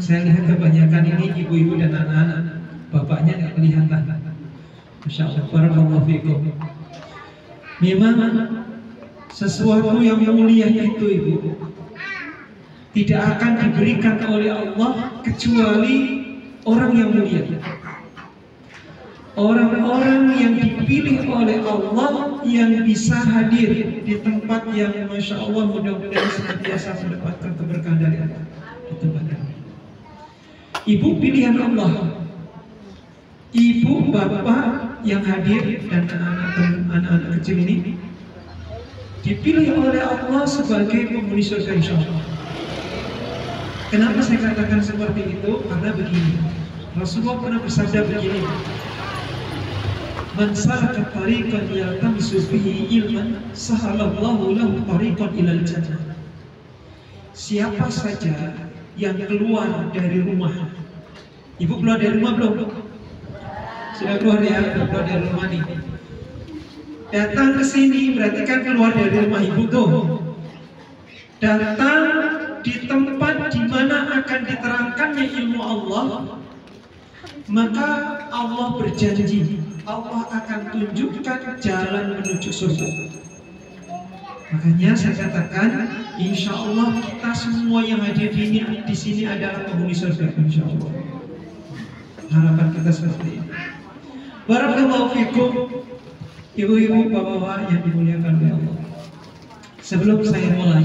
Saya lihat kebanyakan ini ibu-ibu dan anak-anak, bapaknya nggak kelihatan. Masya Allah, barakallahu fikum. Memang sesuatu yang mulia itu ibu tidak akan diberikan oleh Allah kecuali orang yang mulia. Orang-orang yang dipilih oleh Allah yang bisa hadir di tempat yang Masya Allah mudah-mudahan senantiasa mendapatkan keberkahan dari Allah di tempat ini. Ibu pilihan Allah, ibu bapak yang hadir dan anak-anak kecil ini dipilih oleh Allah sebagai penghuni surga insya Allah. Kenapa saya katakan seperti itu? Karena begini, Rasulullah pernah bersabda begini, man salaka tariqan yaltamisu fihi ilman sahalallahu lahu tariqan ilal jannah. Siapa saja yang keluar dari rumah, ibu keluar dari rumah belum? Sudah keluar ya, keluar dari rumah nih. Datang ke sini berarti kan keluar dari rumah ibu tuh. Datang di tempat di mana akan diterangkannya ilmu Allah, maka Allah berjanji Allah akan tunjukkan jalan menuju surga. Makanya saya katakan, insya Allah kita semua yang hadir di sini adalah penghuni surga, insya Allah. Harapan kita seperti ini. Barakallahu fikum, ibu-ibu, bapak-bapak yang dimuliakan oleh Allah. Sebelum saya mulai,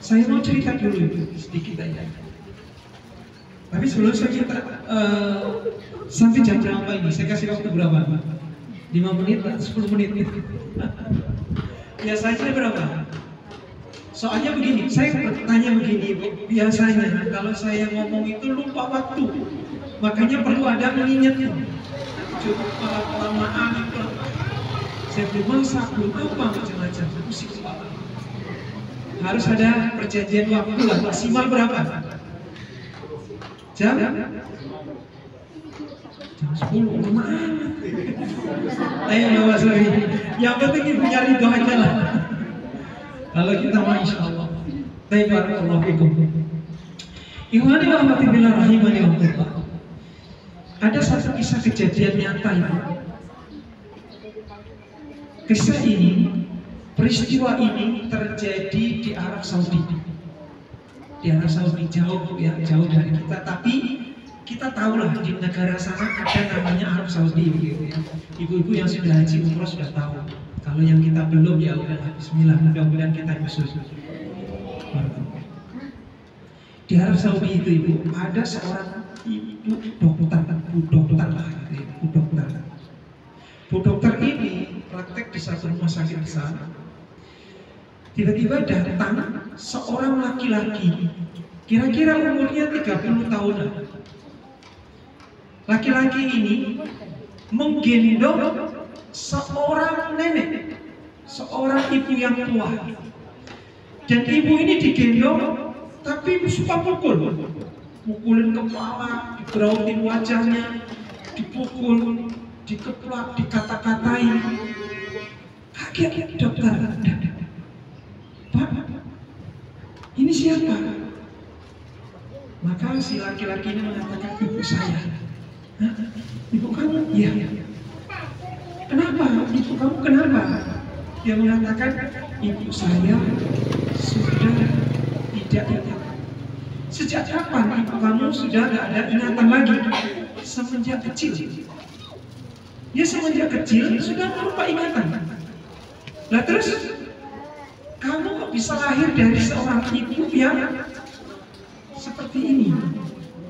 saya mau cerita dulu sedikit aja. Tapi sebelum saya cerita, sampai jam berapa ini? Saya kasih waktu berapa? 5 menit atau 10 menit? Biasanya berapa? Soalnya begini, saya bertanya begini, biasanya kalau saya ngomong itu lupa waktu, makanya perlu ada mengingatnya. Cukup kelamaan itu, saya belum masak, belum apa macam-macam, pusing kepala. Harus ada perjanjian waktu lah, maksimal berapa? Jam 10, lama amat. Ayo Mas Rafi, yang penting ibu nyari doa aja lah. Kalau kita mau insya Allah. Barakallahu fikum. Ikhwani wa rahmatullahi rahimani wa rahmatullah. Ada satu kisah kejadian nyata itu. Kisah ini, peristiwa ini terjadi di Arab Saudi. Di Arab Saudi jauh ya, jauh dari kita, tapi kita tahulah di negara sana ada namanya Arab Saudi gitu ya. Ibu-ibu yang sudah haji umroh sudah tahu. Kalau yang kita belum ya udah bismillah, mudah-mudahan kita khusus. Di Arab Saudi itu ibu ada seorang ibu dokter lah gitu ya, Bu dokter ini praktek di satu rumah sakit di sana. Tiba-tiba datang seorang laki-laki, kira-kira umurnya 30 tahunan. Laki-laki ini menggendong seorang nenek, seorang ibu yang tua. Dan ibu ini digendong, tapi suka mukulin kepala, diberautin wajahnya, dipukul, dikeplak, dikata-katai. Kaget dokter. Pak, ini siapa? Maka si laki-laki ini mengatakan, ibu saya. Hah? Ibu kamu? Iya. Kenapa? Ibu kamu kenapa? Dia mengatakan, ibu saya sudah tidak ingat. Sejak kapan ibu kamu sudah tidak ada ingatan lagi? Semenjak kecil. Dia semenjak kecil sudah lupa ingatan. Lah terus kamu kok bisa lahir dari seorang ibu yang seperti ini?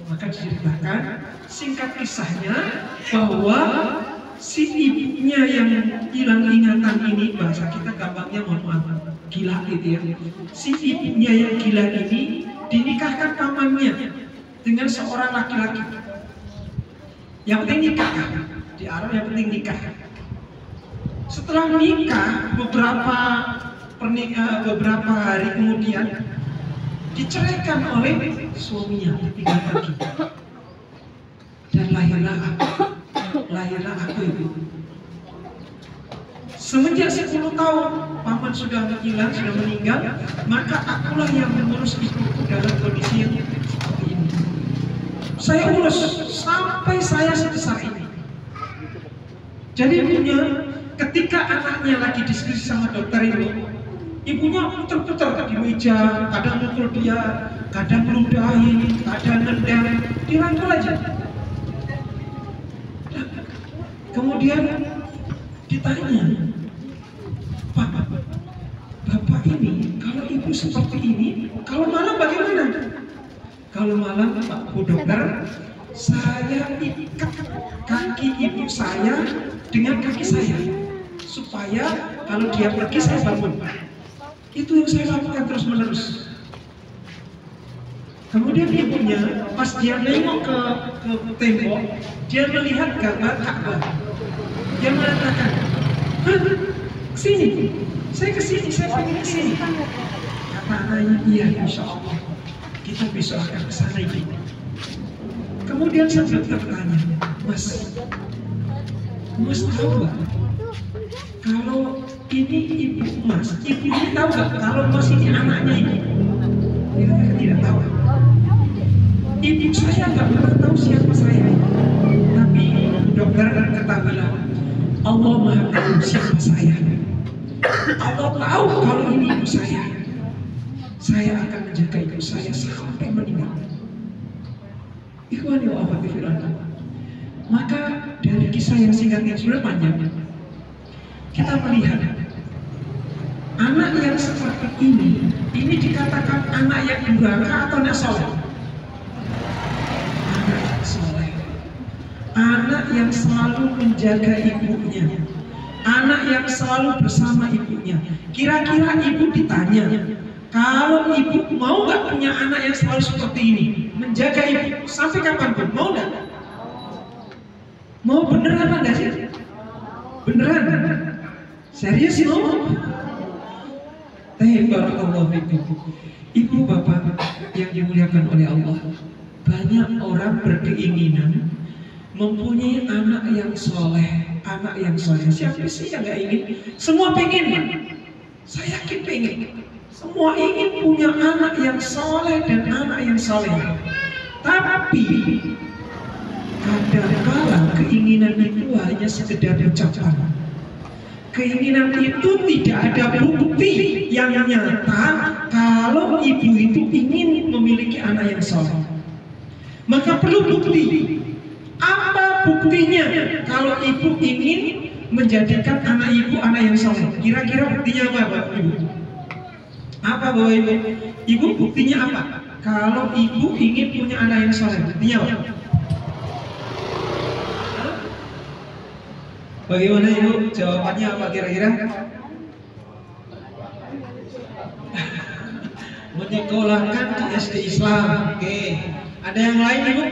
Maka diceritakan singkat kisahnya bahwa si ibunya yang hilang ingatan ini, bahasa kita gampangnya mohon maaf, gila gitu ya. Si ibunya yang gila ini dinikahkan pamannya dengan seorang laki-laki. Yang penting nikah, di Arab yang penting nikah. Setelah nikah beberapa hari kemudian diceraikan oleh suaminya, ditinggal pergi. Dan lahirlah aku itu. Semenjak 10 tahun paman sudah menghilang, sudah meninggal, maka akulah yang mengurus ibuku dalam kondisi yang seperti ini. saya urus sampai saya sebesar ini. Jadi ibunya ketika anaknya lagi diskusi sama dokter itu, ibunya putar-putar di meja, kadang mukul dia, kadang meludahi, kadang nendang, dirangkul aja. Kemudian ditanya, Pak, Bapak ini kalau ibu seperti ini, kalau malam bagaimana? Kalau malam Pak Bu Dokter, saya ikat kaki ibu saya dengan kaki saya, supaya kalau dia pergi saya bangun. Itu yang saya lakukan terus menerus. Kemudian ibunya pas dia nengok ke tembok, dia melihat gambar Ka'bah. Dia mengatakan, kesini, saya kesini, saya pengen kesini. Kata anaknya, iya insya Allah, kita besok akan kesana ini. Kemudian saya bertanya, Mas tahu gak? Kalau ini ibu Mas, ibu ini tahu gak? Kalau Mas ini anaknya ibu? Dia tidak tahu. Ibu saya nggak pernah tahu siapa saya. Tapi dokter ketahuilah, Allah Maha tahu siapa saya. Allah tahu kalau ini ibu saya. Saya akan menjaga ibu saya sampai meninggal. Ikhwani wa akhwati fillah. Maka dari kisah yang singkat yang sudah panjang, kita melihat anak yang seperti ini dikatakan anak yang durhaka atau anak soleh? Anak yang soleh, anak yang selalu menjaga ibunya, anak yang selalu bersama ibunya. Kira-kira ibu ditanya, kalau ibu mau nggak punya anak yang selalu seperti ini, menjaga ibu sampai kapanpun, mau nggak? Mau beneran apa enggak sih? Beneran? Serius sih mau? Barakallahu fikum. Ibu bapak yang dimuliakan oleh Allah, banyak orang berkeinginan mempunyai anak yang soleh, anak yang soleh. Siapa sih yang nggak ingin? Semua pengen. Saya yakin pengen. Semua ingin punya anak yang soleh dan anak yang soleh. Tapi kadang-kala keinginan itu hanya sekedar ucapan. Keinginan itu tidak ada bukti yang nyata kalau ibu itu ingin memiliki anak yang soleh. Maka perlu bukti. Apa buktinya kalau ibu ingin menjadikan anak ibu anak yang soleh? Kira-kira buktinya apa Bapak Ibu? Apa Bapak Ibu? Ibu buktinya apa? Kalau ibu ingin punya anak yang soleh, buktinya apa? Bagaimana Ibu? Jawabannya apa kira-kira? Menyekolahkan di SD Islam. Oke. Ada yang lain Ibu?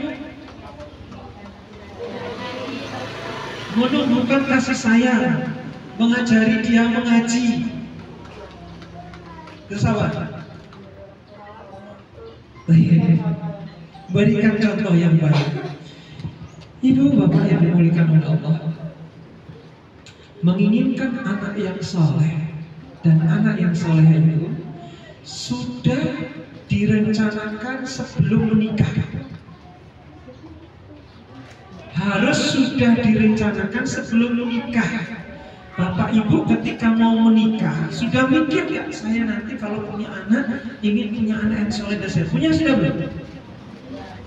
Menumbuhkan kasih sayang, mengajari dia mengaji. Terus apa? Berikan contoh yang baik. Ibu bapak yang dimuliakan oleh Allah, menginginkan anak yang soleh, dan anak yang soleh itu sudah direncanakan sebelum menikah. Harus sudah direncanakan sebelum menikah. Bapak ibu ketika mau menikah sudah mikir ya, saya nanti kalau punya anak ingin punya anak yang soleh dan soleh. Punya sudah belum?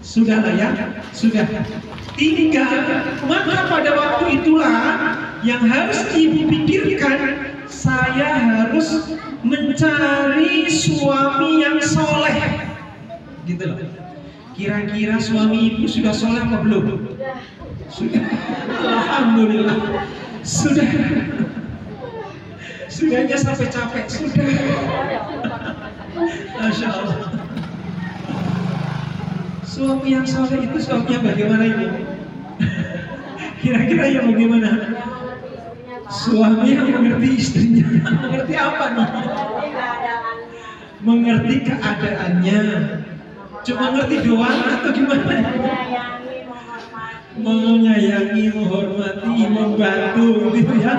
Sudah lah ya, sudah. Tinggal maka pada waktu itulah yang harus ibu pikirkan, saya harus mencari suami yang soleh, gitu loh. Kira-kira suami ibu sudah soleh apa belum? Sudah. Alhamdulillah. Sudah. Sudahnya sampai capek. Sudah. Masya Allah. Suami yang soleh itu suaminya bagaimana ibu? Kira-kira yang bagaimana? Suami yang mengerti istrinya. Mengerti apa nih? Mengerti keadaannya. Cuma ngerti doang atau gimana? Menyayangi, menghormati, membantu, gitu ya.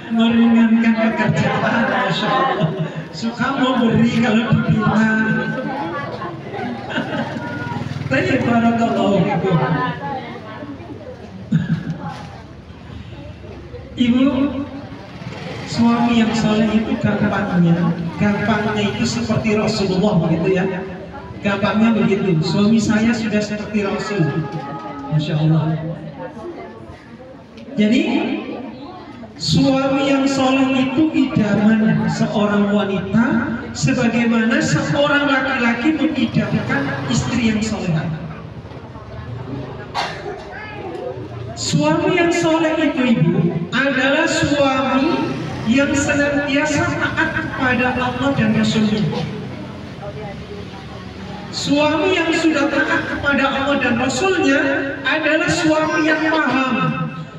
Meringankan pekerjaan, Masya Allah. Suka memberi kalau dibilang. Tanya barakallahu fikum. Ibu, suami yang soleh itu gampangnya itu seperti Rasulullah begitu ya. Gampangnya begitu. Suami saya sudah seperti Rasul. Masya Allah. Jadi suami yang soleh itu idaman seorang wanita, sebagaimana seorang laki-laki mengidamkan istri yang soleh. Suami yang soleh itu, ibu, adalah suami yang senantiasa taat kepada Allah dan Rasulnya. Suami yang sudah taat kepada Allah dan Rasulnya adalah suami yang paham,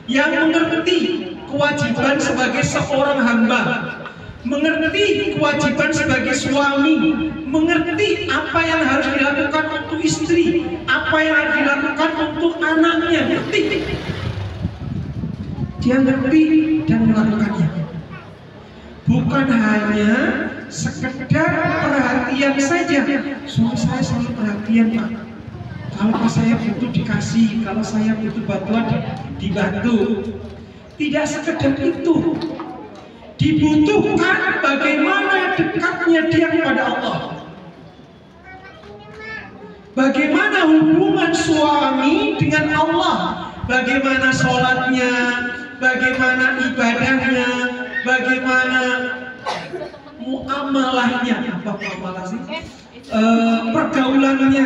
yang mengerti kewajiban sebagai seorang hamba, mengerti kewajiban sebagai suami, mengerti apa yang harus dilakukan untuk istri, apa yang harus dilakukan untuk anaknya, ngerti. Dia ngerti dan melakukannya. Bukan hanya sekedar perhatian saja. Suami saya selalu perhatian, Pak. Kalau saya butuh dikasih, kalau saya butuh bantuan dibantu. Tidak sekedar itu. Dibutuhkan bagaimana dekatnya dia kepada Allah. Bagaimana hubungan suami dengan Allah. Bagaimana sholatnya, bagaimana ibadahnya, bagaimana muamalahnya, apa muamalah sih? Pergaulannya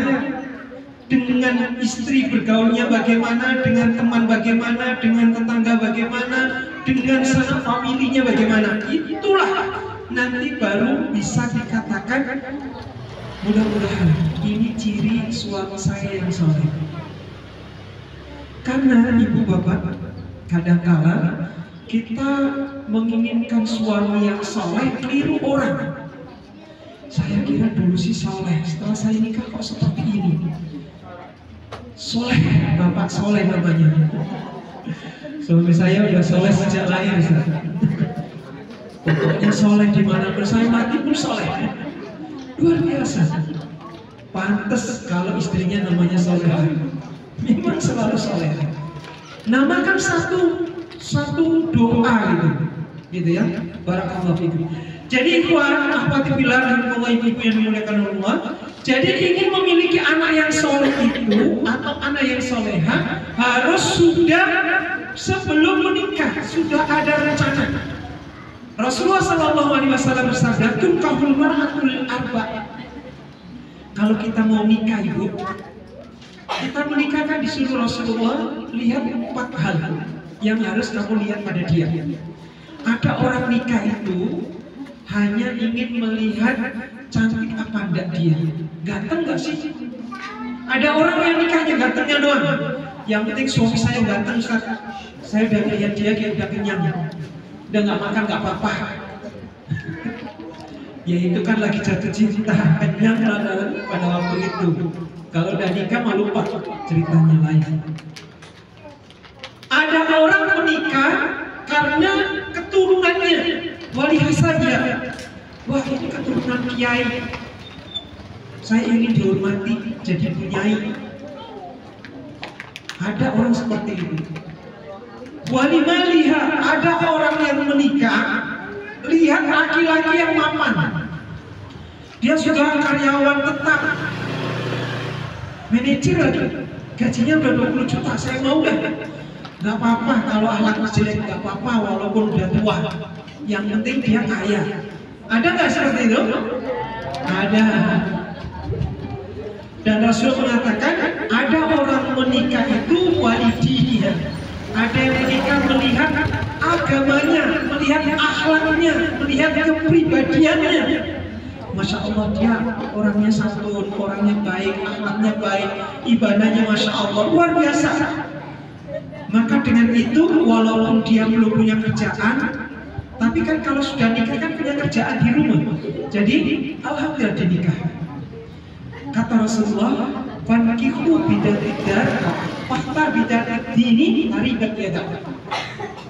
dengan istri, bergaulnya bagaimana, dengan teman bagaimana, dengan tetangga bagaimana, dengan sanak familinya bagaimana. Itulah nanti baru bisa dikatakan mudah-mudahan ini ciri suami saya yang soleh. Karena ibu bapak, kadangkala kita menginginkan suami yang soleh, keliru orang. Saya kira dulu sih soleh, setelah saya nikah kok seperti ini. Soleh, bapak soleh namanya. Suami saya udah soleh sejak lahir. Pokoknya soleh dimanapun saya mati pun soleh. Luar biasa. Pantes kalau istrinya namanya soleh. Memang selalu soleh. Namakan satu doa gitu ya. Barakallahu fikum. Jadi ikhwan, akhwati fillah rahimakumullah, ibu-ibu yang dimuliakan Allah. Jadi ingin memiliki anak yang soleh itu atau anak yang soleha harus sudah sebelum menikah sudah ada rencana. Rasulullah SAW bersabda, "Tunkahul mar'atul arba'." Kalau kita mau nikah, ibu, kita menikah kan disuruh Rasulullah lihat 4 hal yang harus kamu lihat pada dia. Ada orang nikah itu hanya ingin melihat cantik apa enggak dia, ganteng nggak sih? Ada orang yang nikahnya gantengnya doang. Yang penting suami saya ganteng, Ustaz. Saya udah lihat dia kayak udah kenyang, udah nggak makan nggak apa-apa. Ya itu kan lagi jatuh cinta, kenyang pada waktu itu. Kalau udah nikah mah lupa, ceritanya lain. Ada orang menikah karena keturunannya, wali hasabnya. Wah, ini keturunan kiai, saya ingin dihormati jadi kiai. Ada orang seperti itu. Wali maliha, ada orang yang menikah lihat laki-laki yang mapan. Dia sudah karyawan tetap, manajer lagi, gajinya udah 20 juta, saya mau deh. Gak apa-apa kalau akhlaknya jelek, gak apa-apa walaupun udah tua. Yang penting dia kaya. Ada nggak seperti itu? Ada. Dan Rasul mengatakan ada orang menikah itu walidinya. Ada yang menikah melihat agamanya, melihat akhlaknya, melihat kepribadiannya. Masya Allah, dia orangnya santun, orangnya baik, akhlaknya baik, ibadahnya Masya Allah luar biasa. Maka dengan itu walaupun dia belum punya kerjaan, tapi kan kalau sudah nikah kan punya kerjaan di rumah. Jadi alhamdulillah dia nikah. Kata Rasulullah, "Fankihu bidatid dar, fahtar bidatid dini, taribat yadak."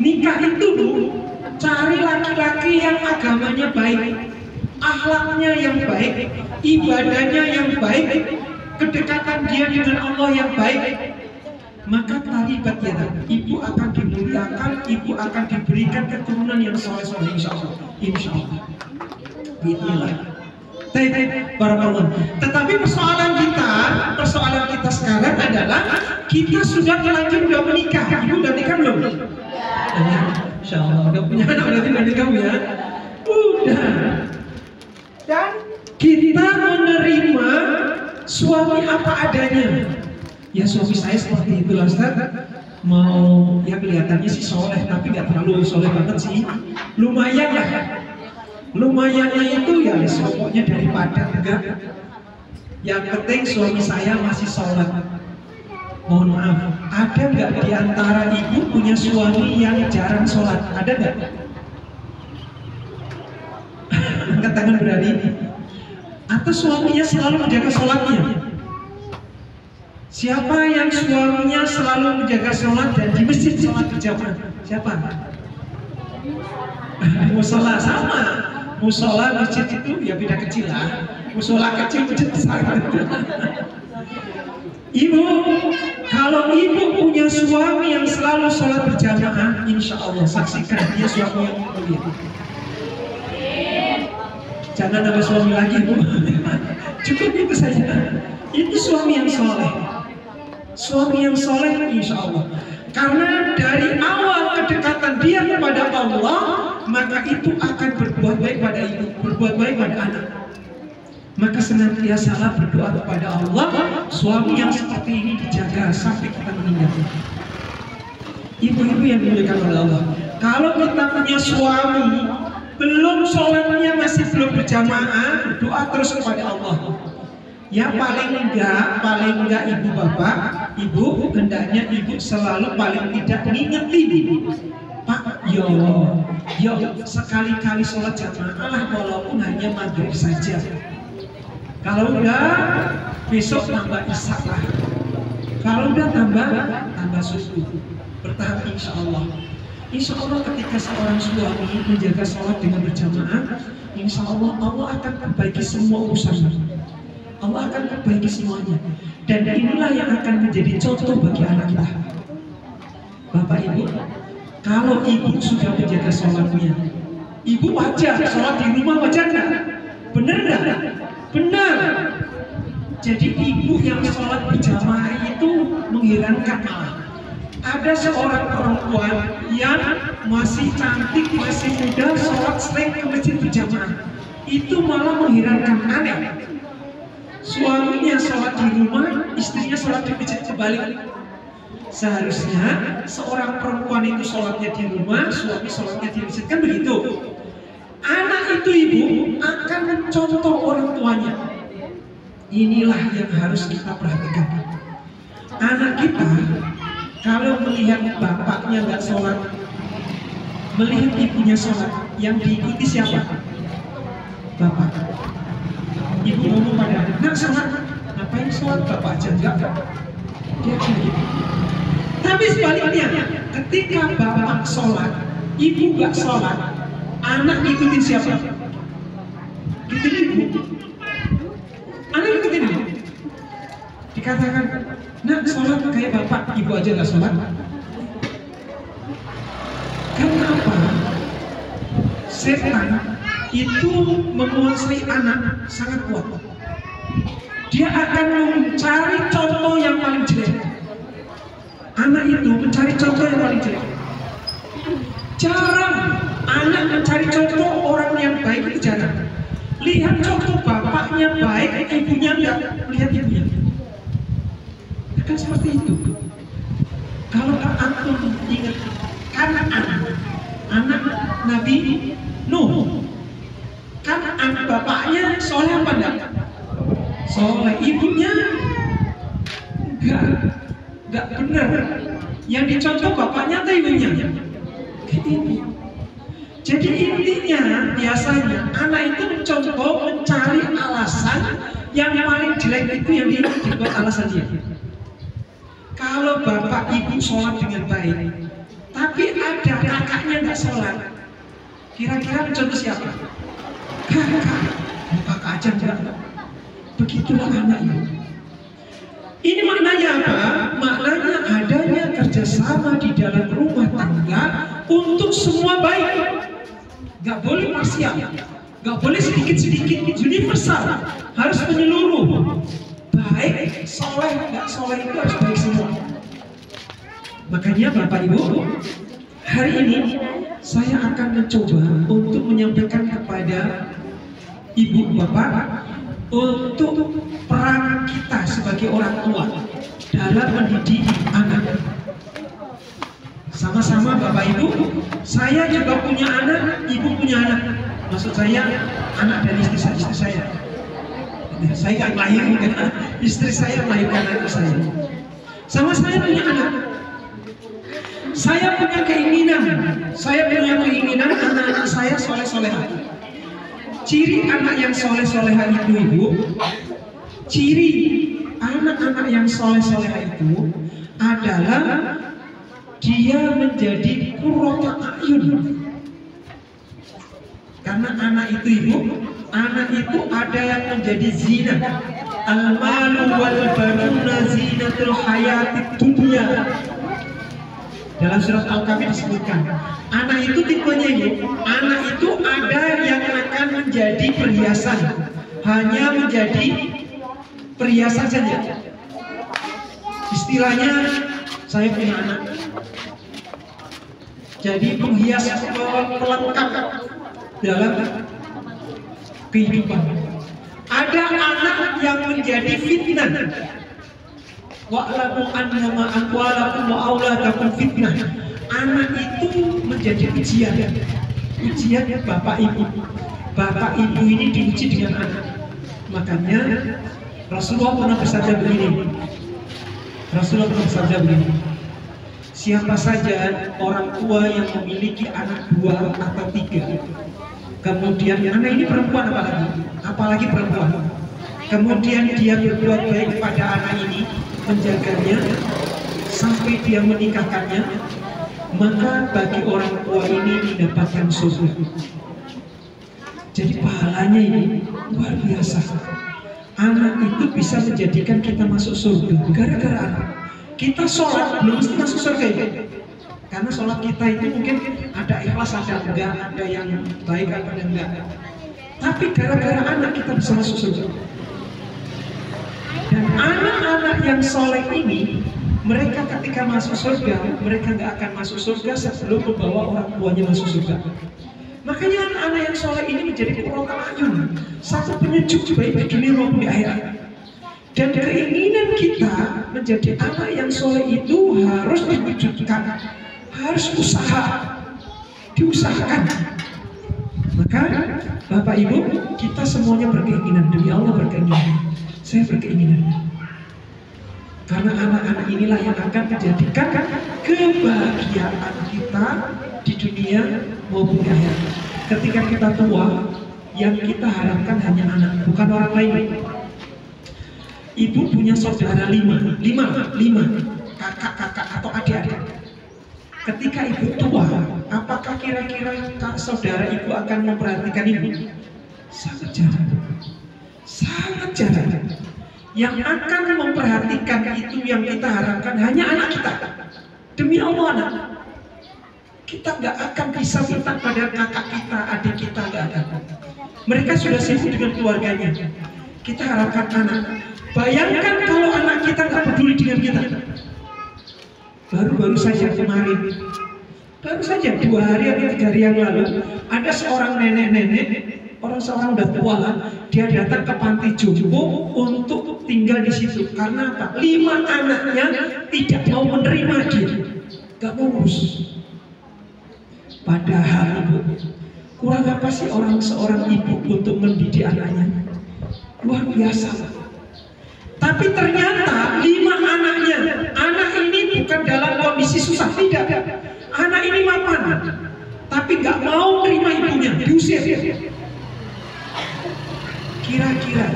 Nikah itu Bu, cari laki-laki yang agamanya baik, akhlaknya yang baik, ibadahnya yang baik. kedekatan dia dengan Allah yang baik, maka taribat ya, ibu akan dimuliakan, ibu akan diberikan keturunan yang soleh-soleh, insya Allah. Insya Allah. Inilah. Tetapi persoalan kita sekarang adalah kita sudah terlanjur udah menikah. Ibu udah nikah belum? Insya Allah udah punya anak, berarti udah nikah ya. Udah. Dan kita menerima suami apa adanya. Ya suami saya seperti itu lah Ustaz. Mau ya kelihatannya sih soleh, tapi nggak terlalu soleh banget sih. Lumayan lah. Lumayannya itu ya pokoknya daripada enggak. Yang penting suami saya masih sholat. Mohon maaf, ada nggak di antara ibu punya suami yang jarang sholat? Ada nggak? Angkat tangan berani. Atau suaminya selalu menjaga sholatnya? Siapa yang suaminya selalu menjaga sholat dan di masjid sholat berjamaah? Siapa? Musola sama. Musola masjid itu ya beda kecil lah. Musola kecil, masjid besar. Ibu, kalau ibu punya suami yang selalu sholat berjamaah, insya Allah saksikan dia suami yang mulia. Jangan nambah suami lagi Bu. Cukup itu saja. Itu suami yang soleh. Suami yang soleh insya Allah. Karena dari awal kedekatan dia kepada Allah, maka itu akan berbuat baik pada ibu, berbuat baik pada anak. Maka senantiasalah berdoa kepada Allah, suami yang seperti ini dijaga sampai kita meninggal. Ibu-ibu yang dimuliakan oleh Allah, kalau kita punya suami belum sholatnya masih belum berjamaah, berdoa terus kepada Allah. Ya paling enggak ibu bapak, ibu hendaknya ibu selalu paling tidak ngingetin, Pak, yo sekali-kali sholat jamaah lah walaupun hanya maghrib saja. Kalau udah besok tambah isya lah. Kalau udah tambah subuh. Bertahap insya Allah. Insya Allah ketika seorang suami menjaga sholat dengan berjamaah, insya Allah Allah akan perbaiki semua urusannya. Allah akan perbaiki semuanya. Dan inilah yang akan menjadi contoh bagi anak kita. Bapak Ibu, kalau ibu sudah menjaga sholatnya, ibu wajar sholat di rumah, wajar nggak? Benar nggak? Benar. Jadi ibu yang sholat berjamaah itu menghilangkan malah. Ada seorang perempuan yang masih cantik, masih muda, sholat sering ke masjid berjamaah. Itu malah menghilangkan aneh. Suaminya sholat di rumah, istrinya sholat di masjid kebalik. Seharusnya seorang perempuan itu sholatnya di rumah, suami sholatnya di masjid, kan begitu. Anak itu ibu akan mencontoh orang tuanya. Inilah yang harus kita perhatikan. Anak kita kalau melihat bapaknya nggak sholat, melihat ibunya sholat, yang diikuti siapa? Bapak. Ibu ngomong pada anak, nak sholat, ngapain sholat? Bapak aja enggak. Dia gitu. Tapi sebaliknya, ketika bapak sholat, ibu nggak sholat, anak ikutin siapa? Ikutin ibu. Anak ikutin ibu. Dikatakan, nak sholat kayak bapak, ibu aja nggak sholat. Kenapa? Setan itu menguasai anak sangat kuat. Dia akan mencari contoh yang paling jelek. Anak itu mencari contoh yang paling jelek. Jarang anak mencari contoh orang yang baik, itu jarang. Lihat contoh bapaknya baik, ibunya enggak, lihat ibunya. Kan seperti itu. Kalau antum ingat, karena anak Nabi Nuh, kan anak bapaknya soleh apa enggak? Soleh. Ibunya enggak benar. Yang dicontoh bapaknya atau ibunya? Ibu. Jadi intinya biasanya anak itu mencontoh, mencari alasan yang paling jelek itu yang dibuat alasan dia. Kalau bapak ibu sholat dengan baik, tapi ada kakaknya nggak sholat, kira-kira mencontoh siapa? Kakak aja enggak. Begitulah anak ibu. Ini maknanya apa? Maknanya adanya kerjasama di dalam rumah tangga untuk semua baik. Gak boleh parsial, gak boleh sedikit-sedikit, universal, harus menyeluruh. Baik, soleh, gak soleh itu harus baik semua. Makanya Bapak Ibu, hari ini saya akan mencoba untuk menyampaikan kepada Ibu Bapak untuk peran kita sebagai orang tua dalam mendidik anak. Sama-sama Bapak Ibu, saya juga punya anak, Ibu punya anak. Maksud saya anak dari istri saya. Saya nggak melahirkan, istri saya melahirkan anak saya. Sama saya punya anak. Saya punya keinginan anak-anak saya soleh-soleha. Ciri anak yang soleh-soleha itu Ibu, ciri anak-anak yang soleh-soleha itu adalah dia menjadi qurrata a'yun. Karena anak itu Ibu, anak itu ada yang menjadi zina. Al-malu wal banuna zinatul hayatid dunya. Dalam surat Al-Kahfi disebutkan, anak itu tipenya Ibu, anak itu ada yang akan menjadi perhiasan, hanya menjadi perhiasan saja. Istilahnya, saya punya anak, jadi penghias pelengkap dalam kehidupan. Ada anak yang menjadi fitnah. Wa'lamu annama amwalakum wa auladakum fitnah. Anak itu menjadi ujian Bapak Ibu. Bapak Ibu ini diuji dengan anak. Makanya Rasulullah pernah bersabda begini. Siapa saja orang tua yang memiliki anak 2 atau 3, kemudian anak ini perempuan apalagi perempuan, kemudian dia berbuat baik kepada anak ini, menjaganya sampai dia menikahkannya, maka bagi orang tua ini mendapatkan surga. Jadi pahalanya ini luar biasa. Anak itu bisa menjadikan kita masuk surga gara-gara anak. Kita sholat belum mesti masuk surga itu, karena sholat kita itu mungkin ada ikhlas, ada enggak, ada yang baik, ada yang enggak. Tapi gara-gara anak kita bisa masuk surga. Dan anak-anak yang soleh ini, mereka ketika masuk surga, mereka nggak akan masuk surga sebelum membawa orang tuanya masuk surga. Makanya anak-anak yang soleh ini menjadi qurrata a'yun, satu penyejuk baik di dunia maupun di akhirat. Dan keinginan kita menjadi anak yang soleh itu harus diwujudkan, harus diusahakan. Maka Bapak Ibu, kita semuanya berkeinginan, demi Allah berkeinginan. Saya berkeinginan, karena anak-anak inilah yang akan menjadikan kebahagiaan kita di dunia maupun di akhirat. Ketika kita tua, yang kita harapkan hanya anak, bukan orang lain. Ibu punya saudara 5 kakak atau adik-adik. Ketika ibu tua, apakah kira-kira saudara ibu akan memperhatikan ibu? Sangat jarang. Yang akan memperhatikan itu yang kita harapkan hanya anak kita. Demi Allah anak. Kita nggak akan bisa minta pada kakak kita, adik kita, nggak akan. Mereka sudah sibuk dengan keluarganya. Kita harapkan anak. Bayangkan kalau anak kita nggak peduli dengan kita. Baru saja kemarin, baru saja 2 hari atau 3 hari yang lalu, ada seorang nenek-nenek, seorang udah tua lah, dia datang ke panti jompo untuk tinggal di situ. Karena apa? 5 anaknya tidak mau menerima dia, nggak mau urus. Padahal Ibu, kurang apa sih seorang ibu untuk mendidik anaknya? Luar biasa. Tapi ternyata 5 anaknya, anak ini bukan dalam kondisi susah, tidak. Anak ini mapan, tapi nggak mau terima ibunya, diusir. Kira-kira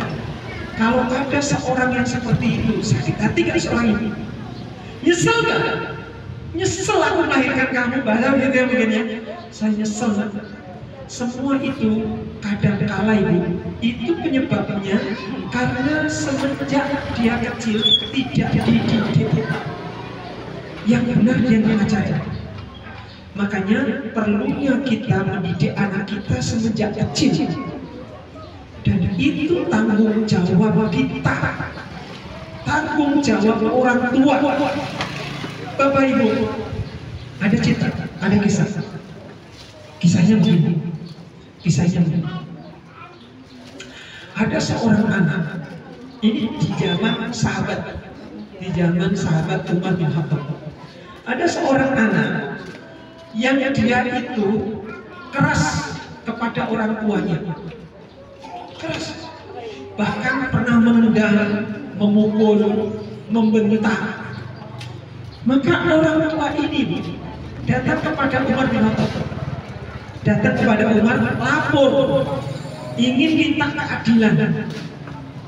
kalau ada seorang yang seperti itu, sakit hati gak seorang ini? Nyesel gak? Nyesel aku melahirkan kamu, bahasa begini ya. Saya nyesel. Semua itu kadangkala ibu, itu penyebabnya karena semenjak dia kecil tidak dididik yang benar dan mengajari. Makanya perlunya kita mendidik anak kita semenjak kecil, dan itu tanggung jawab kita, tanggung jawab orang tua. Bapak Ibu, ada cerita, ada kisah. Kisahnya begini. Ada seorang anak, ini di zaman sahabat Umar bin Khattab. Ada seorang anak yang dia itu keras kepada orang tuanya, keras, bahkan pernah menendang, memukul, membentak. Maka orang tua ini datang kepada Umar bin Khattab, lapor, ingin minta keadilan.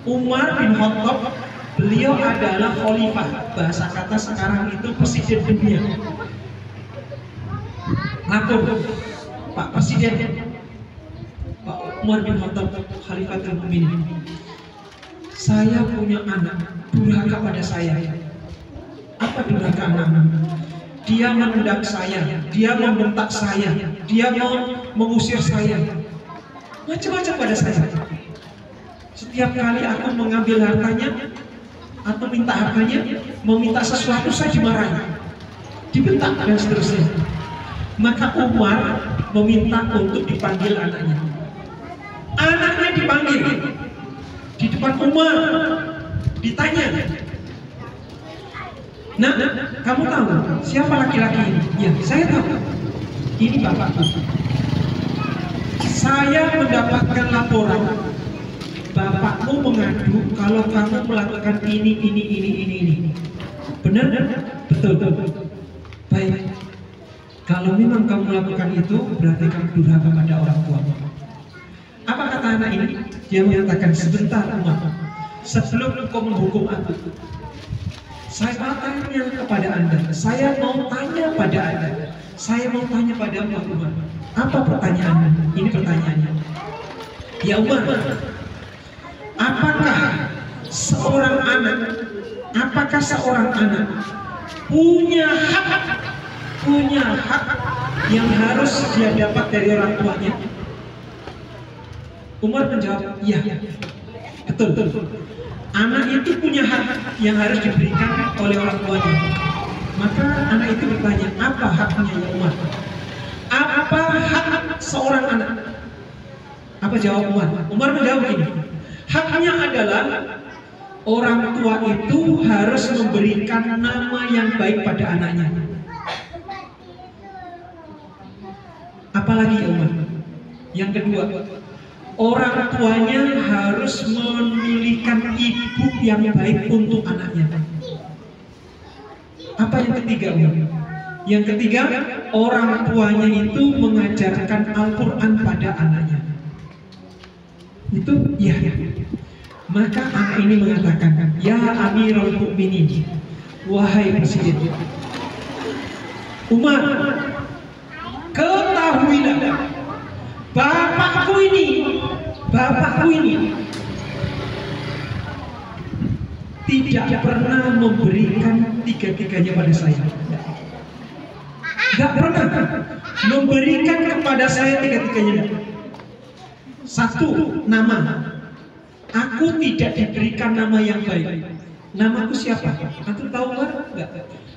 Umar bin Khattab, beliau adalah khalifah, bahasa kata sekarang itu presiden dunia. Lapor, Pak Presiden, Pak Umar bin Khattab, Khalifatul Mukminin, saya punya anak durhaka pada saya. Apa durhaka anak? Dia menendang saya, dia membentak saya, dia mau mengusir saya, macam-macam pada saya. Setiap kali aku mengambil hartanya atau minta hartanya, meminta sesuatu, saya dimarahi, dibentak dan seterusnya. Maka Umar meminta untuk dipanggil anaknya. Anaknya dipanggil di depan Umar, ditanya, "Nah, kamu tahu siapa laki-laki ini?" "Ya, saya tahu. Ini bapakku. Saya mendapatkan laporan, bapakmu mengadu kalau kamu melakukan ini. Benar? Betul. Baik. Kalau memang kamu melakukan itu, berarti kamu durhaka pada orang tua." Apa kata anak ini? Dia mengatakan, "Sebentar Umar, sebelum engkau menghukum aku, saya mau tanya kepada Anda. Saya mau tanya pada Umar. Apa pertanyaannya?" Ini pertanyaannya. "Ya Umar, apakah seorang anak punya hak yang harus dia dapat dari orang tuanya?" Umar menjawab, "Iya, betul. Anak itu punya hak yang harus diberikan oleh orang tuanya." Maka anak itu bertanya, "Apa haknya ya Umar? Apa hak seorang anak?" Apa jawab Umar? Umar menjawab ini, "Haknya adalah orang tua itu harus memberikan nama yang baik pada anaknya." Apalagi ya Umar? Yang kedua, orang tuanya harus memilihkan ibu yang baik untuk anaknya. Apa yang ketiga Umar? Yang ketiga, orang tuanya itu mengajarkan Al-Quran pada anaknya. Itu ya. Maka anak ini mengatakan, "Ya Amirul Mukminin, wahai Presiden Umar, ketahuilah, bapakku ini tidak pernah memberikan tiga-tiganya pada saya. Tidak pernah memberikan kepada saya tiga-tiganya. Satu, nama. Aku tidak diberikan nama yang baik. Namaku siapa? Antum tahu nggak?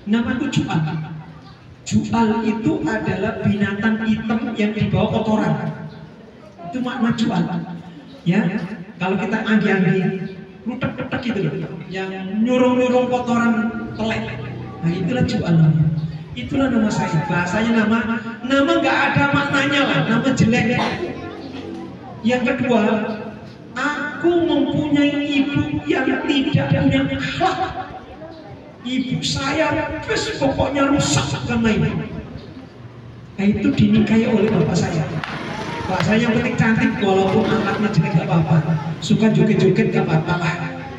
Namaku Ju'al. Ju'al itu adalah binatang hitam yang dibawa kotoran. Itu makna Ju'al. Ya, kalau kita anggi-anggi, rutek-rutek gitu loh, yang nyurung-nyurung kotoran telek. Nah itulah Ju'al. Itulah nama saya. Bahasanya nama nggak ada maknanya lah, nama jelek. Yang kedua, aku mempunyai ibu yang tidak punya akhlak. Ibu saya pokoknya rusak karena ini. Nah itu dinikahi oleh bapak saya. Bapak saya yang penting cantik, walaupun anaknya jelek gak apa-apa, suka joget-joget gak apa-apa lah,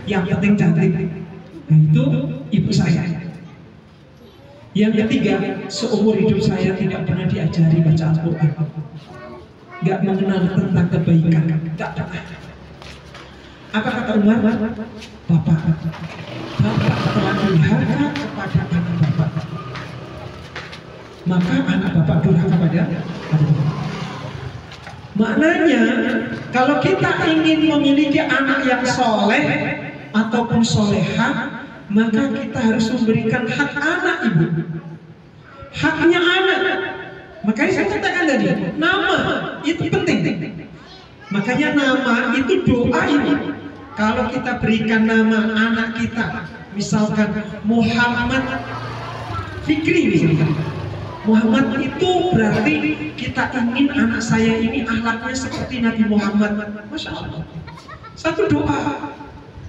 yang penting cantik. Nah itu ibu saya. Yang ketiga, seumur hidup saya tidak pernah diajari baca Al-Quran. nggak mengenal tentang kebaikan, nggak pernah. Apa kata Umar? Bapak telah durhaka kepada anak bapak, maka anak bapak durhaka kepada anak bapak. Maknanya, kalau kita ingin memiliki anak yang soleh ataupun soleha, maka kita harus memberikan hak anak, ibu. Haknya anak. Makanya saya katakan tadi, nama itu penting. Makanya nama itu doa ini. Kalau kita berikan nama anak kita, misalkan Muhammad Fikri misalkan. Muhammad itu berarti kita ingin anak saya ini akhlaknya seperti Nabi Muhammad. Masya Allah. Satu doa.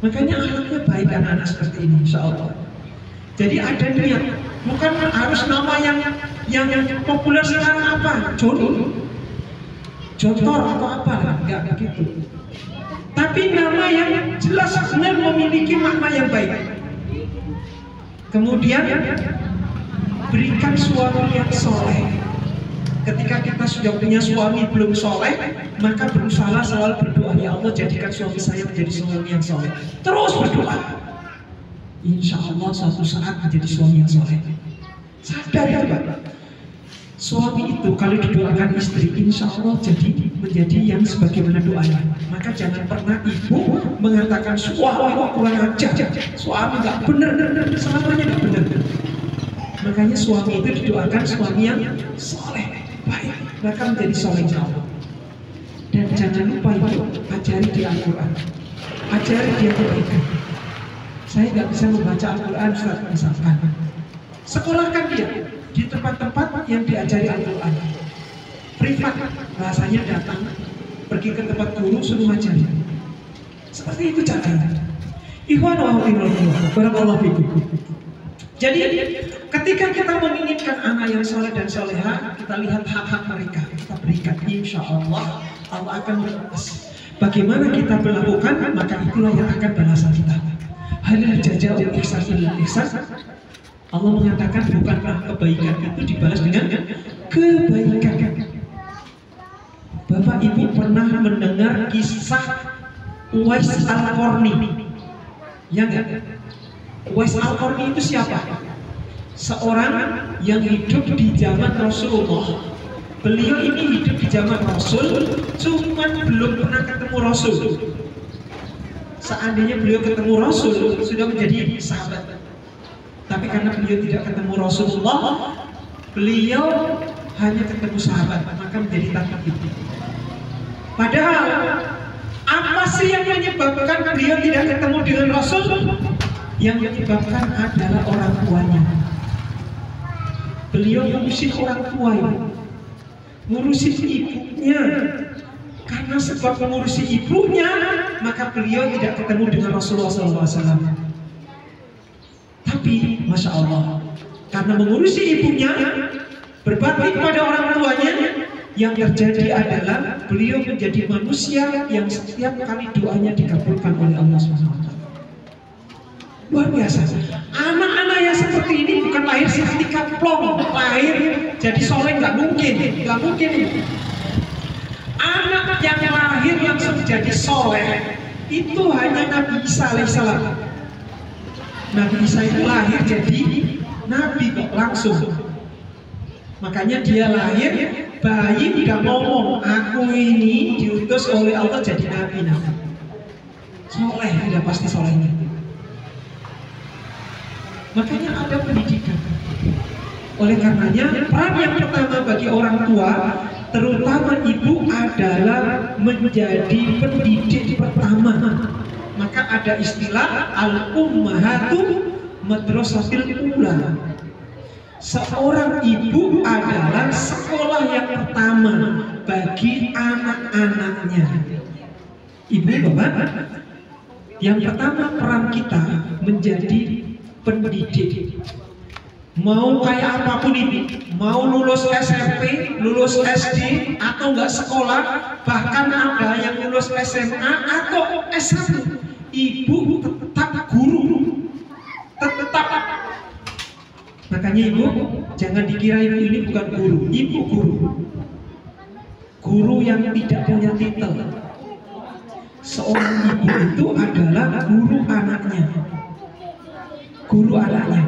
Makanya akhlaknya baik anak-anak seperti ini, insya Allah. Jadi ada niat. Bukan harus nama yang populer sekarang apa? Jotor atau apa? Enggak begitu. Tapi nama yang jelas benar memiliki makna yang baik. Kemudian berikan suami yang soleh. Ketika kita sudah punya suami belum soleh, maka berusaha selalu berdoa, ya Allah jadikan suami saya menjadi suami yang soleh. Terus berdoa, insya Allah suatu saat menjadi suami yang soleh. Sadar ya Pak, suami itu kalau didoakan istri, insya Allah menjadi yang sebagaimana doanya. Maka jangan pernah ibu mengatakan suami kurang ajar, suami nggak benar, selamanya nggak benar. Makanya suami itu didoakan suami yang soleh, baik, maka menjadi soleh Allah. Dan jangan lupa ibu, ajari dia Al-Quran, ajari dia kebaikan. Saya nggak bisa membaca Al-Quran, Ustaz, misalkan sekolahkan dia di tempat-tempat yang diajari Al-Quran. Privat, bahasanya datang, pergi ke tempat guru, suruh ngajarin. Seperti itu caranya. Ikhwan wa akhwat, barakallahu fikum. Jadi ketika kita menginginkan anak yang soleh dan soleha, kita lihat hak-hak mereka, kita berikan, insya Allah Allah akan berbalas. Bagaimana kita melakukan, maka itulah yang akan balasan kita. Halil jaza'ul ihsan illa ihsan. Allah mengatakan bukankah kebaikan itu dibalas dengan kebaikan. Bapak Ibu pernah mendengar kisah Uwais Al-Qarni? Yang Uwais Al-Qarni itu siapa? Seorang yang hidup di zaman Rasulullah. Beliau ini hidup di zaman Rasul, cuman belum pernah ketemu Rasul. Seandainya beliau ketemu Rasul, sudah menjadi sahabat. Tapi karena beliau tidak ketemu Rasulullah, beliau hanya ketemu sahabat, maka menjadi tabi'in. Padahal apa sih yang menyebabkan beliau tidak ketemu dengan Rasul? Yang menyebabkan adalah orang tuanya. Beliau ngurusin orang tuanya, ngurusin ibunya. Karena sebab mengurusi ibunya, maka beliau tidak ketemu dengan Rasulullah SAW. Tapi Masya Allah, karena mengurusi ibunya, berbakti kepada orang tuanya, yang terjadi adalah beliau menjadi manusia yang setiap kali doanya dikabulkan oleh Allah SWT. Luar biasa. Anak-anak yang seperti ini bukan lahir seperti kaplong, lahir jadi soleh, nggak mungkin. Anak yang lahir langsung jadi soleh itu hanya Nabi Isa alaihissalam. Nabi Isa itu lahir jadi Nabi kok langsung. Makanya dia lahir bayi tidak ngomong, aku ini diutus oleh Allah jadi Nabi. Soleh, tidak pasti solehnya. Makanya ada pendidikan. Oleh karenanya peran yang pertama bagi orang tua, terutama ibu, adalah menjadi pendidik pertama. Maka ada istilah al-ummahatu madrasatil ula. Seorang ibu adalah sekolah yang pertama bagi anak-anaknya. Ibu bapak, yang pertama peran kita menjadi pendidik. Mau kayak apapun ini, mau lulus SMP, lulus SD, atau enggak sekolah, bahkan ada yang lulus SMA atau S1, ibu tetap guru, tetap. Makanya ibu jangan dikira ibu ini bukan guru, ibu guru. guru yang tidak punya titel. Seorang ibu itu adalah guru anaknya. Guru anaknya.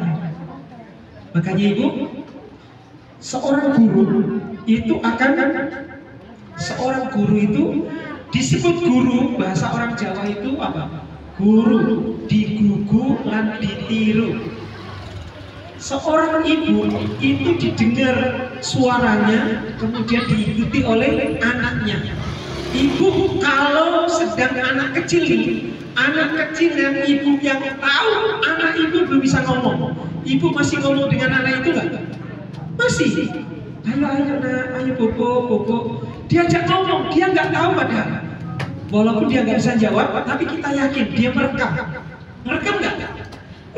Makanya ibu, seorang guru itu disebut guru, bahasa orang Jawa itu apa? Guru, digugu lan ditiru. Seorang ibu itu didengar suaranya, kemudian diikuti oleh anaknya. Ibu kalau sedang anak kecil yang ibu yang tahu anak ibu belum bisa ngomong, ibu masih ngomong dengan anak itu nggak? Masih. Ayo nak, ayo bobo. Diajak ngomong, dia nggak tahu padahal. Walaupun dia nggak bisa jawab, tapi kita yakin dia merekam. Merekam nggak?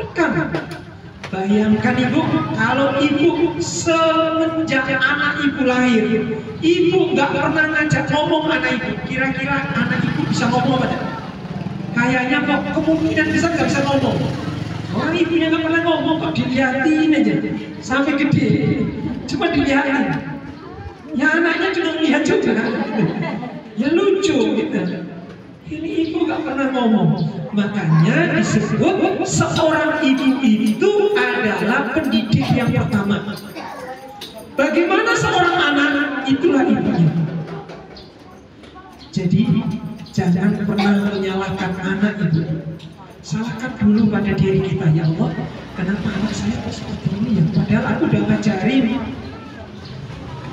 Merekam. Bayangkan ibu, kalau ibu semenjak anak ibu lahir, ibu nggak pernah ngajak ngomong anak ibu. Kira-kira anak ibu bisa ngomong apa? Kayaknya kok kemungkinan besar nggak bisa ngomong. Orang ibunya nggak pernah ngomong, kok dilihatin aja sampai gede, cuma dilihatin. Ya anaknya juga melihat juga, ya lucu gitu. Ini ibu nggak pernah ngomong. Makanya disebut seorang ibu itu adalah pendidik yang pertama. Bagaimana seorang anak, itulah ibunya. Jadi jangan pernah menyalahkan anak ibu. Salahkan dulu pada diri kita, ya Allah, kenapa anak saya kok seperti ini ya? Padahal aku udah ngajarin.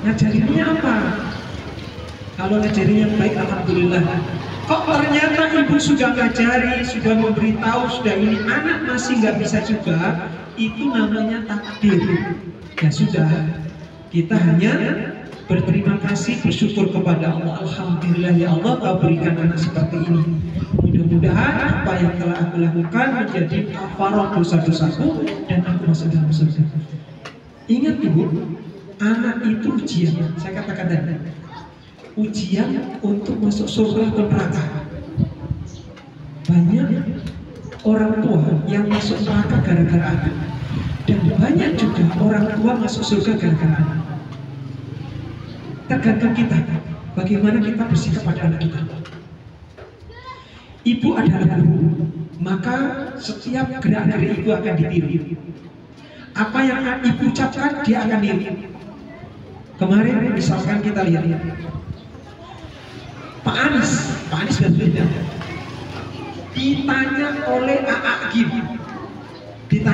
Ngajarinnya apa? Kalau ngajarinnya baik, alhamdulillah. Kok ternyata ibu sudah ngajari, sudah memberitahu, sudah ini, anak masih nggak bisa juga, itu namanya takdir. Ya sudah, kita hanya berterima kasih, bersyukur kepada Allah. Alhamdulillah ya Allah, kau berikan anak seperti ini. Mudah-mudahan apa yang telah aku lakukan menjadi kafarah dosa-dosaku dan aku masuk dalam surga. Ingat ibu, anak itu ujian. Saya katakan tadi, ujian untuk masuk surga atau neraka. Banyak orang tua yang masuk neraka gara-gara anak, dan banyak juga orang tua masuk surga gara-gara anak. Tergantung kita, bagaimana kita bersikap pada anak kita. Ibu adalah guru, maka setiap gerak-gerik ibu akan ditiru. Apa yang ibu ucapkan, dia akan niru. Kemarin misalkan kita lihat Pak Anies Baswedan ditanya oleh A.A. Gim. Kita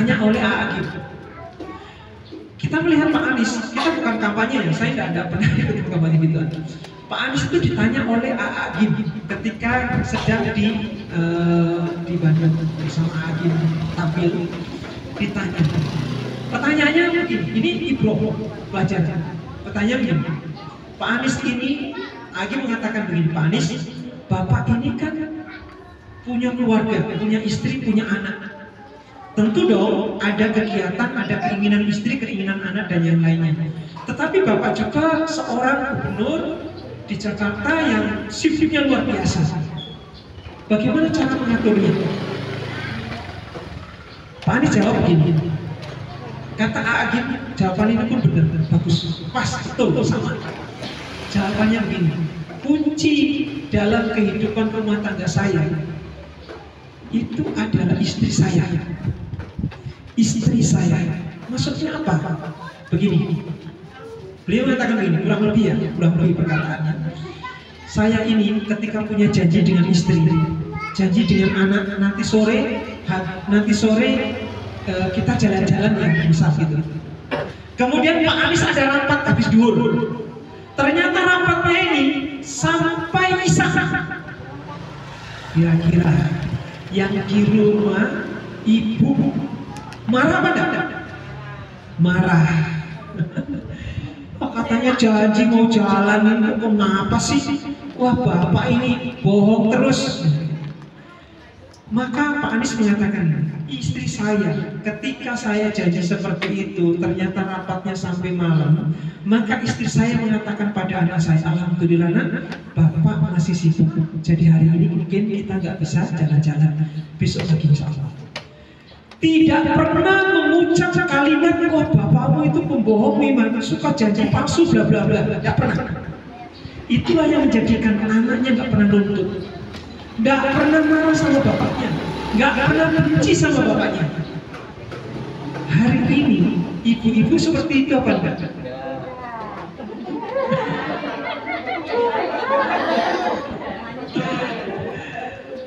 melihat Pak Anies, kita bukan kampanye ya, saya tidak pernah ikut kampanye gitu. Pak Anies itu ditanya oleh A.A. Gim ketika sedang di Bandung bersama A.A. Gim tampil, ditanya. Pertanyaannya begini, ini Ibro pelajar. Pertanyaannya begini, Pak Anies ini, A.A. Gim mengatakan begini, Pak Anies, Bapak ini kan punya keluarga, punya istri, punya anak. Tentu dong ada kegiatan, ada keinginan istri, keinginan anak dan yang lainnya. Tetapi Bapak juga seorang gubernur di Jakarta yang shiftnya luar biasa. Bagaimana cara mengaturnya? Pak Anies jawab begini. Kata A.A. Gim, jawaban ini pun benar, bagus, pas, betul, sama. Jawabannya begini. Kunci dalam kehidupan rumah tangga saya itu adalah istri saya. Istri saya, maksudnya apa? Begini, beliau mengatakan begini, kurang lebih perkataannya. Saya ini ketika punya janji dengan istri, janji dengan anak, nanti sore kita jalan-jalan ya, misal gitu. Kemudian Pak Anies ada rapat habis duhur. Ternyata rapatnya ini sampai isya. Kira-kira yang di rumah ibu marah apa enggak? Marah. Katanya janji mau jalan, kok kenapa sih? Wah, Bapak ini bohong terus. Maka Pak Anies mengatakan, istri saya ketika saya janji seperti itu ternyata rapatnya sampai malam, maka istri saya mengatakan pada anak saya, alhamdulillah nak, Bapak masih sibuk, jadi hari ini mungkin kita nggak bisa jalan-jalan, besok lagi insya Allah. Tidak pernah mengucap kalimat, wah bapakmu itu pembohong, memang suka janji palsu, bla bla bla, tidak pernah. Itulah yang menjadikan anaknya nggak pernah nuntut, nggak pernah marah sama bapaknya, nggak pernah benci sama bapaknya. Hari ini ibu-ibu seperti itu apa enggak?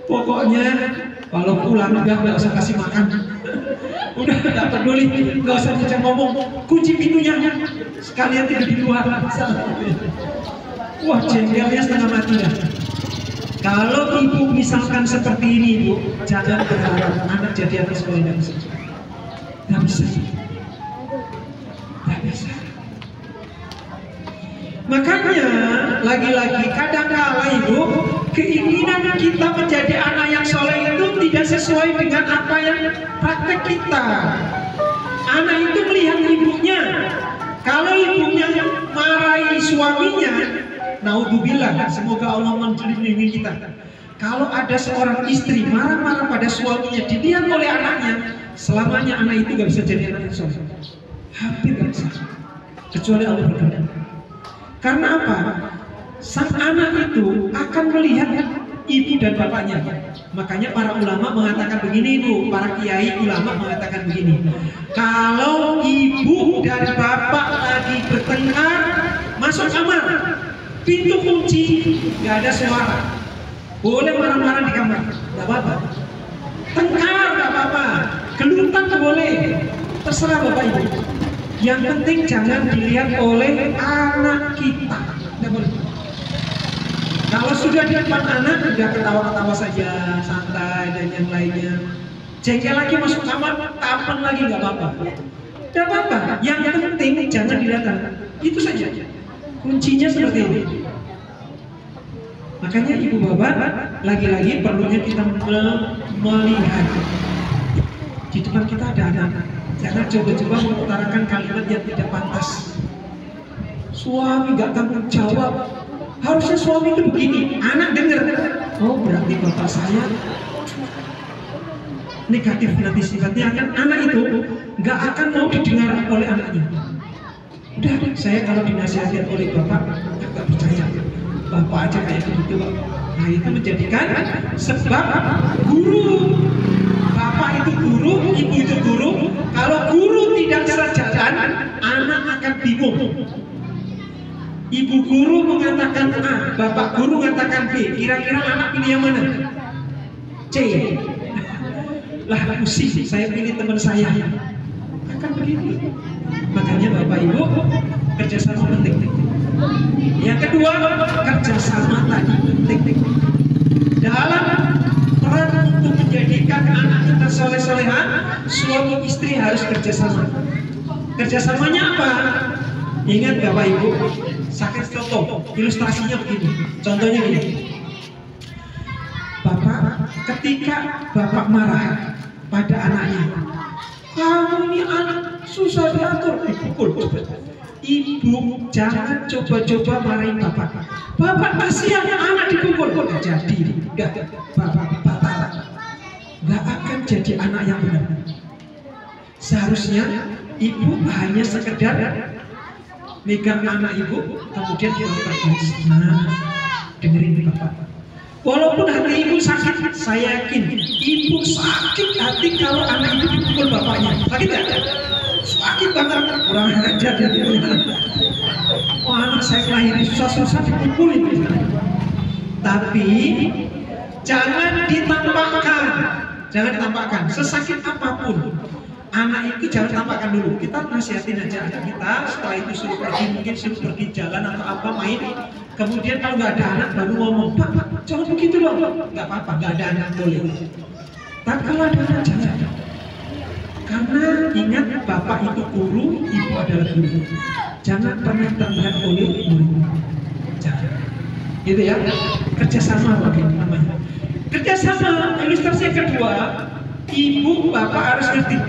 Pokoknya kalau pulang nggak usah kasih makan, udah nggak peduli, nggak usah diajak ngomong, kunci pintunya, sekalian tidur di luar. Wah, jengkelnya setengah mati dah. Kalau ibu misalkan seperti ini, ibu jangan berharap anak jadi anak sekolah yang bisa. Nggak bisa, nggak bisa. Makanya lagi-lagi kadang-kala ibu, keinginan kita menjadi anak yang soleh itu tidak sesuai dengan apa yang praktek kita. Anak itu melihat ibunya, kalau ibunya marahi suaminya, naudzubillah, semoga Allah melindungi kita. Kalau ada seorang istri marah-marah pada suaminya, dilihat oleh anaknya, selamanya anak itu gak bisa jadi anak yang soleh. Hampir gak bisa, kecuali Allah berkenan. Karena apa? Sang anak itu akan melihat ibu dan bapaknya. Makanya para ulama mengatakan begini, ibu, para kiai ulama mengatakan begini. Kalau ibu dan bapak lagi bertengkar, masuk kamar, pintu kunci, nggak ada suara, boleh marah-marah di kamar, nggak apa-apa. Tengkar nggak apa-apa, gelutan boleh, terserah bapak ibu. Yang penting jangan dilihat oleh anak kita. Nggak boleh. Kalau sudah di depan anak, udah ketawa-ketawa saja, santai dan yang lainnya. Jengkel lagi masuk kamar, tapan lagi nggak apa-apa. Nggak apa-apa. Yang penting jangan dilihat anak. Itu saja. Kuncinya seperti ini. Makanya ibu bapak, lagi-lagi perlunya kita melihat di depan kita ada anak. Jangan coba-coba mengutarakan kalimat yang tidak pantas. Suami gak tanggung jawab, harusnya suami itu begini. Anak dengar, oh berarti bapak saya negatif nanti sifatnya, kan anak itu gak akan mau didengar oleh anaknya. Udah, saya kalau dinasihatin oleh bapak gak percaya, bapak aja kayak begitu. Nah itu menjadikan sebab guru. Bapak itu guru, ibu itu guru. Kalau guru tidak sejalan, anak akan bingung. Ibu guru mengatakan A, bapak guru mengatakan B. Kira-kira anak pilih yang mana? C. Lah pusing, saya pilih teman saya. Akan begitu. Makanya bapak ibu kerjasama penting. Yang kedua, kerjasama tadi penting. Dalam peran untuk menjadikan anak kita soleh-solehan, suami istri harus kerjasama. Kerjasamanya apa? Ingat bapak ibu, sakit contoh, ilustrasinya begini. Contohnya gini. Bapak, ketika bapak marah pada anaknya, kamu ini anak susah diatur, dipukul. Ibu jangan coba-coba marahin bapak. Bapak kasihan anak dipukul, nggak jadi, nggak bapak batal, nggak akan jadi anak yang benar. Seharusnya ibu hanya sekedar megang anak ibu, kemudian bapak nah, dengerin bapak. Walaupun hati ibu sakit, saya yakin ibu sakit hati kalau anak itu dipukul bapaknya. Sakit nggak? Sakit banget, kurang ajar jadi. Oh anak saya kelahiran susah-susah dipukulin. Tapi jangan ditampakkan, sesakit apapun. Anak itu jangan tampakkan dulu. Kita nasihatin aja anak kita. Setelah itu suruh pergi, mungkin suruh pergi jalan atau apa main. Kemudian kalau nggak ada anak baru ngomong, Pak, jangan begitu loh. Nggak apa-apa, nggak ada anak boleh. Tapi kalau ada anak jangan. Karena ingat bapak itu guru, ibu adalah guru. Jangan pernah terlihat oleh murid. Jangan. Gitu ya. Kerjasama namanya. Kerjasama. Ilustrasi kedua, ibu bapak harus ngerti.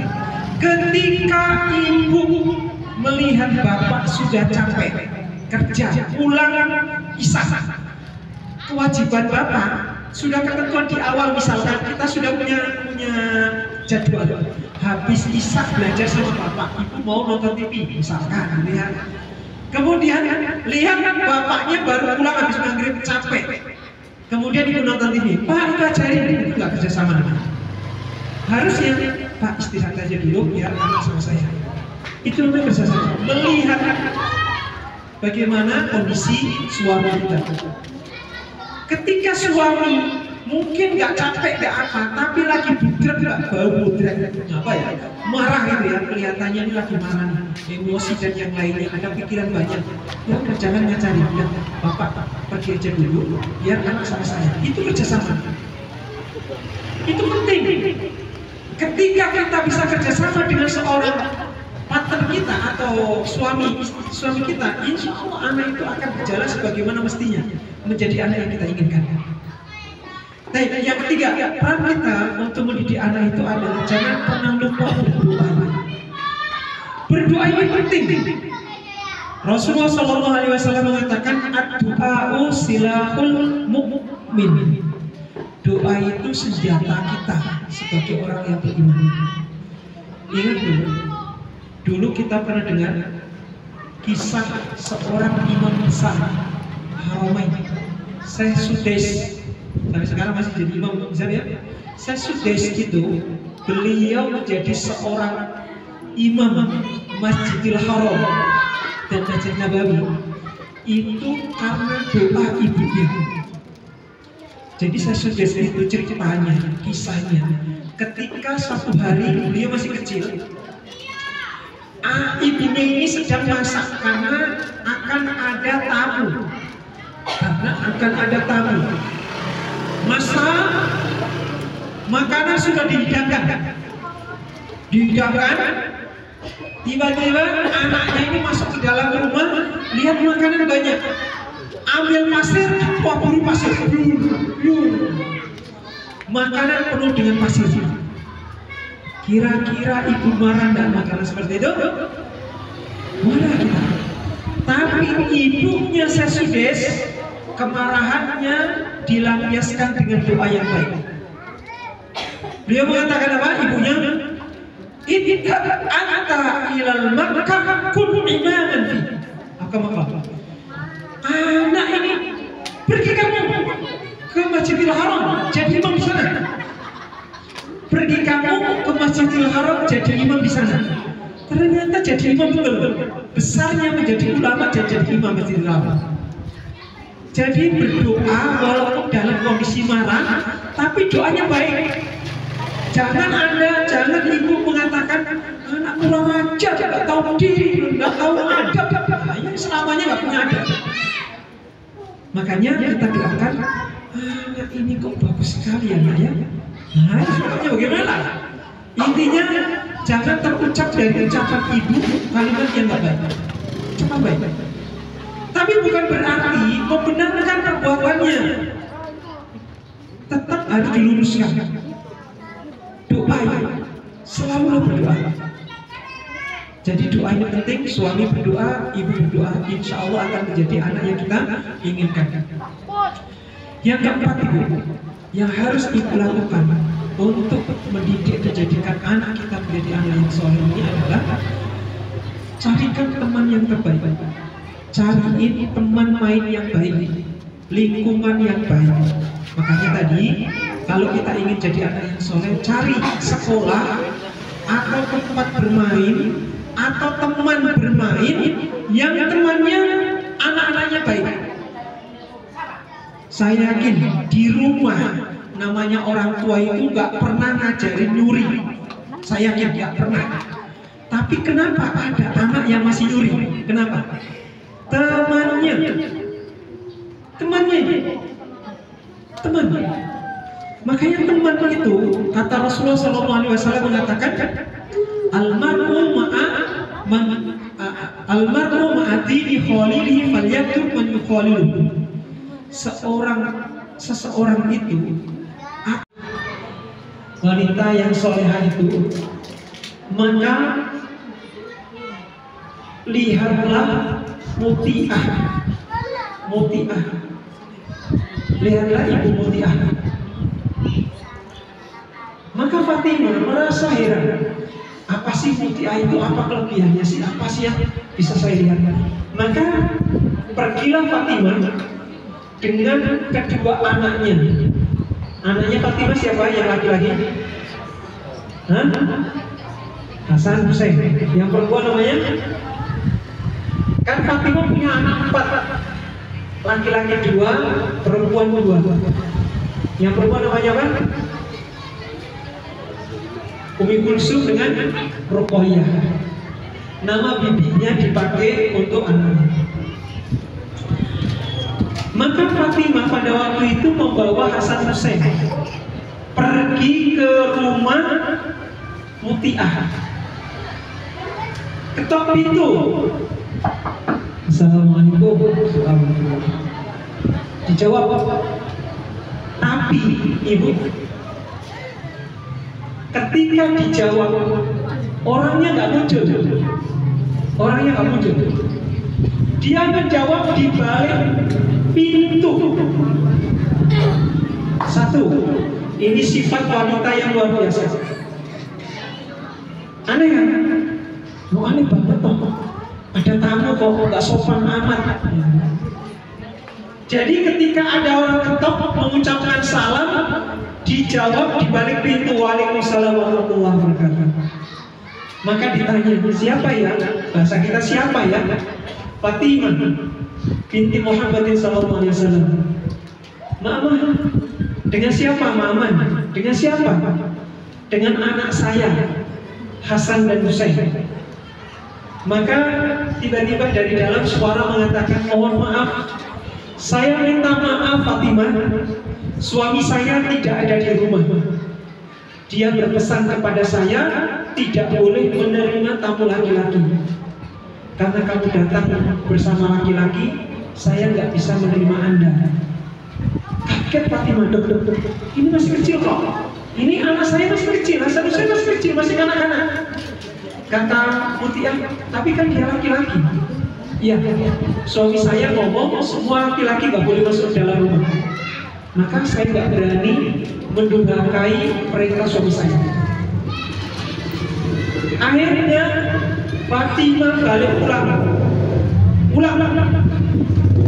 Ketika ibu melihat bapak sudah capek kerja, pulang isya, kewajiban bapak sudah ketentuan di awal. Misalkan kita sudah punya jadwal, habis isya belajar sama bapak, ibu mau nonton TV misalkan, lihat Kemudian lihat bapaknya baru pulang habis maghrib capek. Kemudian ibu nonton TV, Pak itu ajarin, itu nggak kerjasama namanya. Harusnya Pak istirahat aja dulu biar anak sama saya. Itu namanya kerjasama. Melihat bagaimana kondisi suami kita. Ketika suami mungkin nggak capek nggak apa, tapi lagi budrek nggak bau budrek apa ya, marah gitu ya, kelihatannya ini lagi marah nih, emosi dan yang lainnya, ada pikiran banyak. Ya jangan ngacari, ya bapak pergi aja dulu, biar anak sama saya. Itu kerjasama. Itu penting. Ketika kita bisa kerjasama dengan seorang partner kita atau suami kita, insya Allah anak itu akan berjalan sebagaimana mestinya, menjadi anak yang kita inginkan. Nah, yang ketiga, peran kita untuk mendidik anak itu adalah jangan pernah lupa berdoa. Berdoa ini penting. Rasulullah SAW mengatakan ad-du'a'u silahul mu'min. Doa itu senjata kita sebagai orang yang beriman. Ingat dulu kita pernah dengar kisah seorang imam besar Haramain, Syekh Sudais. Sampai sekarang masih jadi imam besar ya. Syekh Sudais itu beliau menjadi seorang imam Masjidil Haram dan Masjid Nabawi itu karena doa ibunya. Jadi Syekh Sudais itu ceritanya, kisahnya, ketika suatu hari beliau masih kecil, ibunya ini sedang masak karena akan ada tamu. Masak, makanan sudah dihidangkan. Tiba-tiba anaknya ini masuk ke dalam rumah, lihat makanan banyak, ambil pasir, buru pasir, makanan penuh dengan pasir. Kira-kira ibu marah dan makanan seperti itu? Marah kita. Tapi ibunya Syekh Sudais, kemarahannya dilampiaskan dengan doa yang baik. Beliau mengatakan apa? Ibunya, idza anta ilal Makkah kun imaman fi. Apa? Anak ini pergi kamu ke Masjidil Haram jadi imam di sana. Pergi kamu ke Masjidil Haram jadi imam di sana. Ternyata jadi imam betul. Besarnya menjadi ulama dan jadi imam Masjidil Haram. Jadi berdoa walaupun dalam kondisi marah, tapi doanya baik. Jangan ibu mengatakan anak kurang ajar, nggak tahu diri, nggak tahu adab, selamanya nggak punya adab. Makanya kita doakan, anak ini kok bagus sekali ya nak ya. Nah, sebetulnya bagaimana? Intinya jangan terucap dari ucapan ibu kalimat yang nggak baik. Cuma baik. Tapi bukan berarti membenarkan perbuatannya. Tetap harus diluruskan. Doa, selalu berdoa. Jadi doa ini penting, suami berdoa, ibu berdoa, insya Allah akan menjadi anak yang kita inginkan. Yang keempat ibu, yang harus ibu lakukan untuk mendidik menjadikan anak kita menjadi anak yang soleh ini adalah carikan teman yang terbaik. Cariin teman main yang baik, lingkungan yang baik. Makanya tadi kalau kita ingin jadi anak yang soleh, cari sekolah atau tempat bermain atau teman bermain yang temannya anak-anaknya baik. Saya yakin di rumah namanya orang tua itu nggak pernah ngajarin nyuri. Saya yakin nggak pernah. Tapi kenapa ada anak yang masih nyuri? Kenapa? Temannya. Makanya teman itu kata Rasulullah SAW mengatakan almar'u ma'adini khalilihi falyaktub man yukhaliluhu. Seseorang itu wanita yang solehah itu, maka lihatlah Muti'ah, lihatlah ibu Muti'ah. Maka Fatimah merasa heran, apa sih Muti'ah itu, apa kelebihannya sih, apa sih yang bisa saya lihat. Maka pergilah Fatimah dengan kedua anaknya. Anaknya Fatimah siapa yang laki-laki? Hah? Hasan Hussein. Yang perempuan namanya? Kan Fatimah punya anak 4, laki-laki 2, perempuan 2. Yang perempuan namanya apa? Umi Kulsum dengan Ruqayyah. Nama bibinya dipakai untuk anaknya. Maka Fatimah pada waktu itu membawa Hasan Hussein pergi ke rumah Muti'ah. Ketok pintu. Assalamualaikum. Dijawab, tapi ibu, ketika dijawab orangnya nggak muncul. Dia menjawab di balik pintu. Satu, ini sifat wanita yang luar biasa. Aneh kan? Aneh banget toh. Ada tamu kok nggak sopan amat. Jadi ketika ada orang ketok mengucapkan salam, dijawab di balik pintu, Waalaikumsalam warahmatullahi wabarakatuh. Maka ditanya, siapa ya? Bahasa kita siapa ya? Fatimah binti Muhammadin sallallahu alaihi wasallam. Mama, dengan siapa Mama? Dengan siapa? Dengan anak saya, Hasan dan Hussein. Maka tiba-tiba dari dalam suara mengatakan, mohon maaf, saya minta maaf Fatimah, suami saya tidak ada di rumah. Dia berpesan kepada saya tidak boleh menerima tamu laki-laki. Karena kamu datang bersama laki-laki, saya nggak bisa menerima Anda. Kaget Fatimah, dok, ini masih kecil kok. Ini anak saya masih kecil, Hasan Hussein masih kecil, masih kanak-kanak. Kata Muti'ah, tapi kan dia laki-laki. Iya, suami saya ngomong semua laki-laki nggak boleh masuk dalam rumah. Maka saya nggak berani mendurhakai perintah suami saya. Akhirnya Fatimah balik pulang.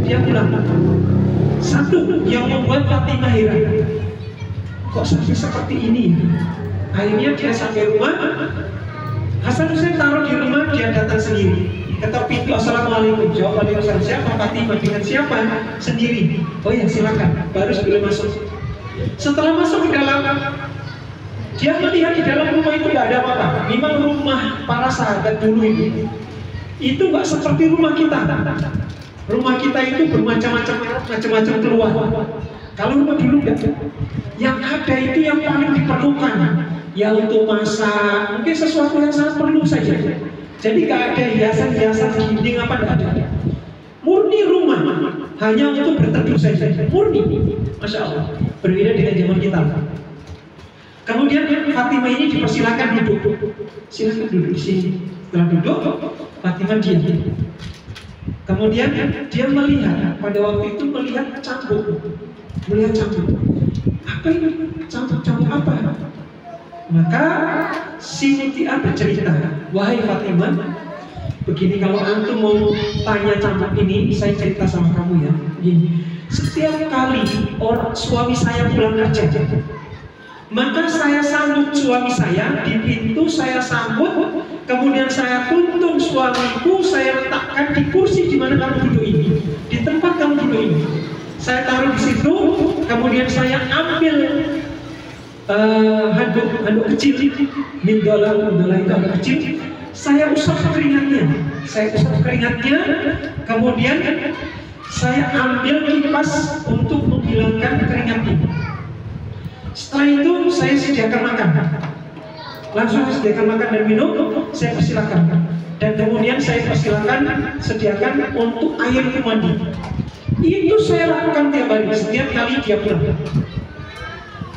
Dia pulang. Satu yang membuat Fatimah heran, kok sampai seperti ini? Akhirnya dia sampai rumah. Hasan Hussein taruh di rumah, dia datang sendiri. Ketok pintu, assalamualaikum. Jawab, waalaikumsalam. Siapa? Fatimah. Dengan siapa? Sendiri. Oh ya, silakan. Baru boleh masuk. Setelah masuk ke dalam, dia melihat di dalam rumah itu tidak ada apa-apa. Memang rumah para sahabat dulu itu nggak seperti rumah kita. Rumah kita itu bermacam-macam keluar. Kalau rumah dulu enggak. Yang ada itu yang paling diperlukan. Ya untuk masak, mungkin sesuatu yang sangat perlu saja. Jadi nggak ada hiasan-hiasan dinding apa enggak ada. Murni rumah, hanya untuk berteduh saja. Murni, masya Allah. Berbeda dengan zaman kita. Kemudian Fatimah ini dipersilakan duduk. Silakan duduk di sini. Setelah duduk, Fatimah diam. Kemudian dia melihat, pada waktu itu melihat cambuk. Apa ini? Cambuk apa? Maka si Muti'ah bercerita, wahai Fatimah, begini, kalau antum mau tanya cambuk ini, saya cerita sama kamu ya. Begini, setiap kali orang suami saya pulang kerja, maka saya sambut suami saya di pintu, saya sambut, kemudian saya tuntun suamiku, saya letakkan di kursi di mana kamu duduk ini, di tempat kamu duduk ini. Saya taruh di situ, kemudian saya ambil handuk kecil, mindola itu handuk kecil. Saya usap keringatnya, kemudian saya ambil kipas untuk menghilangkan keringatnya. Setelah itu saya sediakan makan, langsung sediakan makan dan minum, saya persilakan. Dan kemudian saya persilakan sediakan untuk air mandi. Itu saya lakukan tiap hari, setiap kali dia pulang.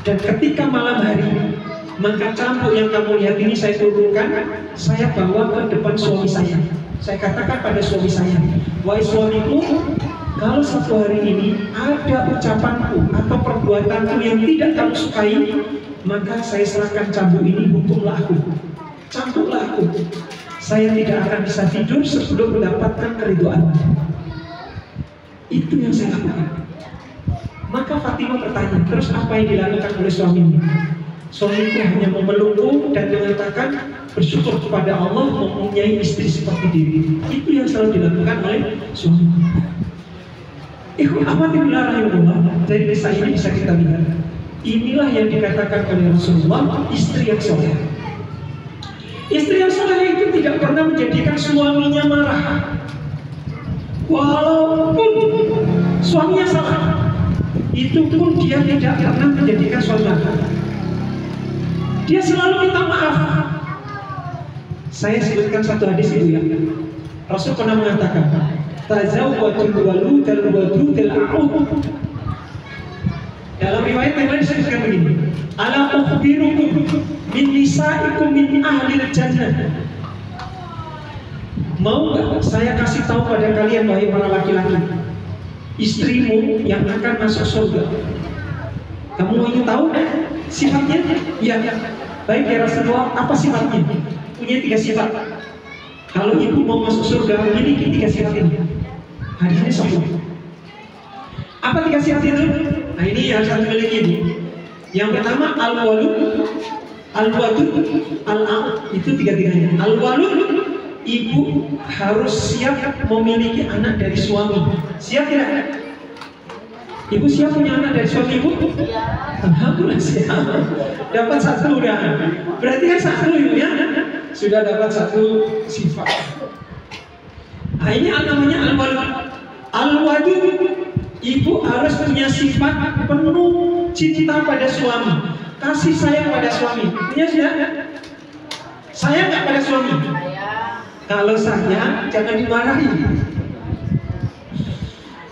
Dan ketika malam hari, maka cambuk yang kamu lihat ini saya turunkan, saya bawa ke depan suami saya. Saya katakan pada suami saya, wahai suamiku, kalau satu hari ini ada ucapanku atau perbuatanku yang tidak kamu sukai, maka saya serahkan cambuk ini, hukumlah aku, cambuklah aku. saya tidak akan bisa tidur sebelum mendapatkan keridhaan. Itu yang saya lakukan. Maka Fatimah bertanya, terus apa yang dilakukan oleh suaminya? Suamiku hanya memelukku dan mengatakan bersyukur kepada Allah mempunyai istri seperti diri. Itu yang selalu dilakukan oleh suami. Alhamdulillah rahimahullah. Dari kisah ini bisa kita lihat, inilah yang dikatakan oleh Rasulullah, istri yang soleh. Istri yang soleh itu tidak pernah menjadikan suaminya marah, walaupun suaminya salah. Itu pun dia tidak pernah menjadikan suaminya marah. Dia selalu minta maaf. Saya sebutkan satu hadis itu ya. Rasul pernah mengatakan, tazawwadul walud al-wadud al-a'ud. Dalam riwayat yang lain disebutkan begini, ala ukhbirukum min nisaikum min ahlil jannah. Mau gak saya kasih tahu pada kalian, wahai para laki-laki, istrimu yang akan masuk surga? Kamu ingin tahu sifatnya? Ya. Baik ya Rasulullah, apa sifatnya? Punya 3 sifat. Kalau ibu mau masuk surga, memiliki 3 sifat ini. Hadisnya sahih. Apa 3 sifat itu? Nah, ini harus dimiliki ibu. Yang pertama al-walud, al-wadud, al-a'ud. Itu 3-tiganya. Al-walud, ibu harus siap memiliki anak dari suami. Siap tidak? Ibu siap punya anak dari suami ibu? Alhamdulillah siap. Dapat 1 udah. Berarti kan 1 ibu ya. Sudah dapat 1 sifat. Nah, ini namanya al-walud. Al-wadud, ibu harus punya sifat penuh cinta pada suami, kasih sayang pada suami. Punya sudah? Sayang nggak pada suami? Kalau sayang, jangan dimarahi.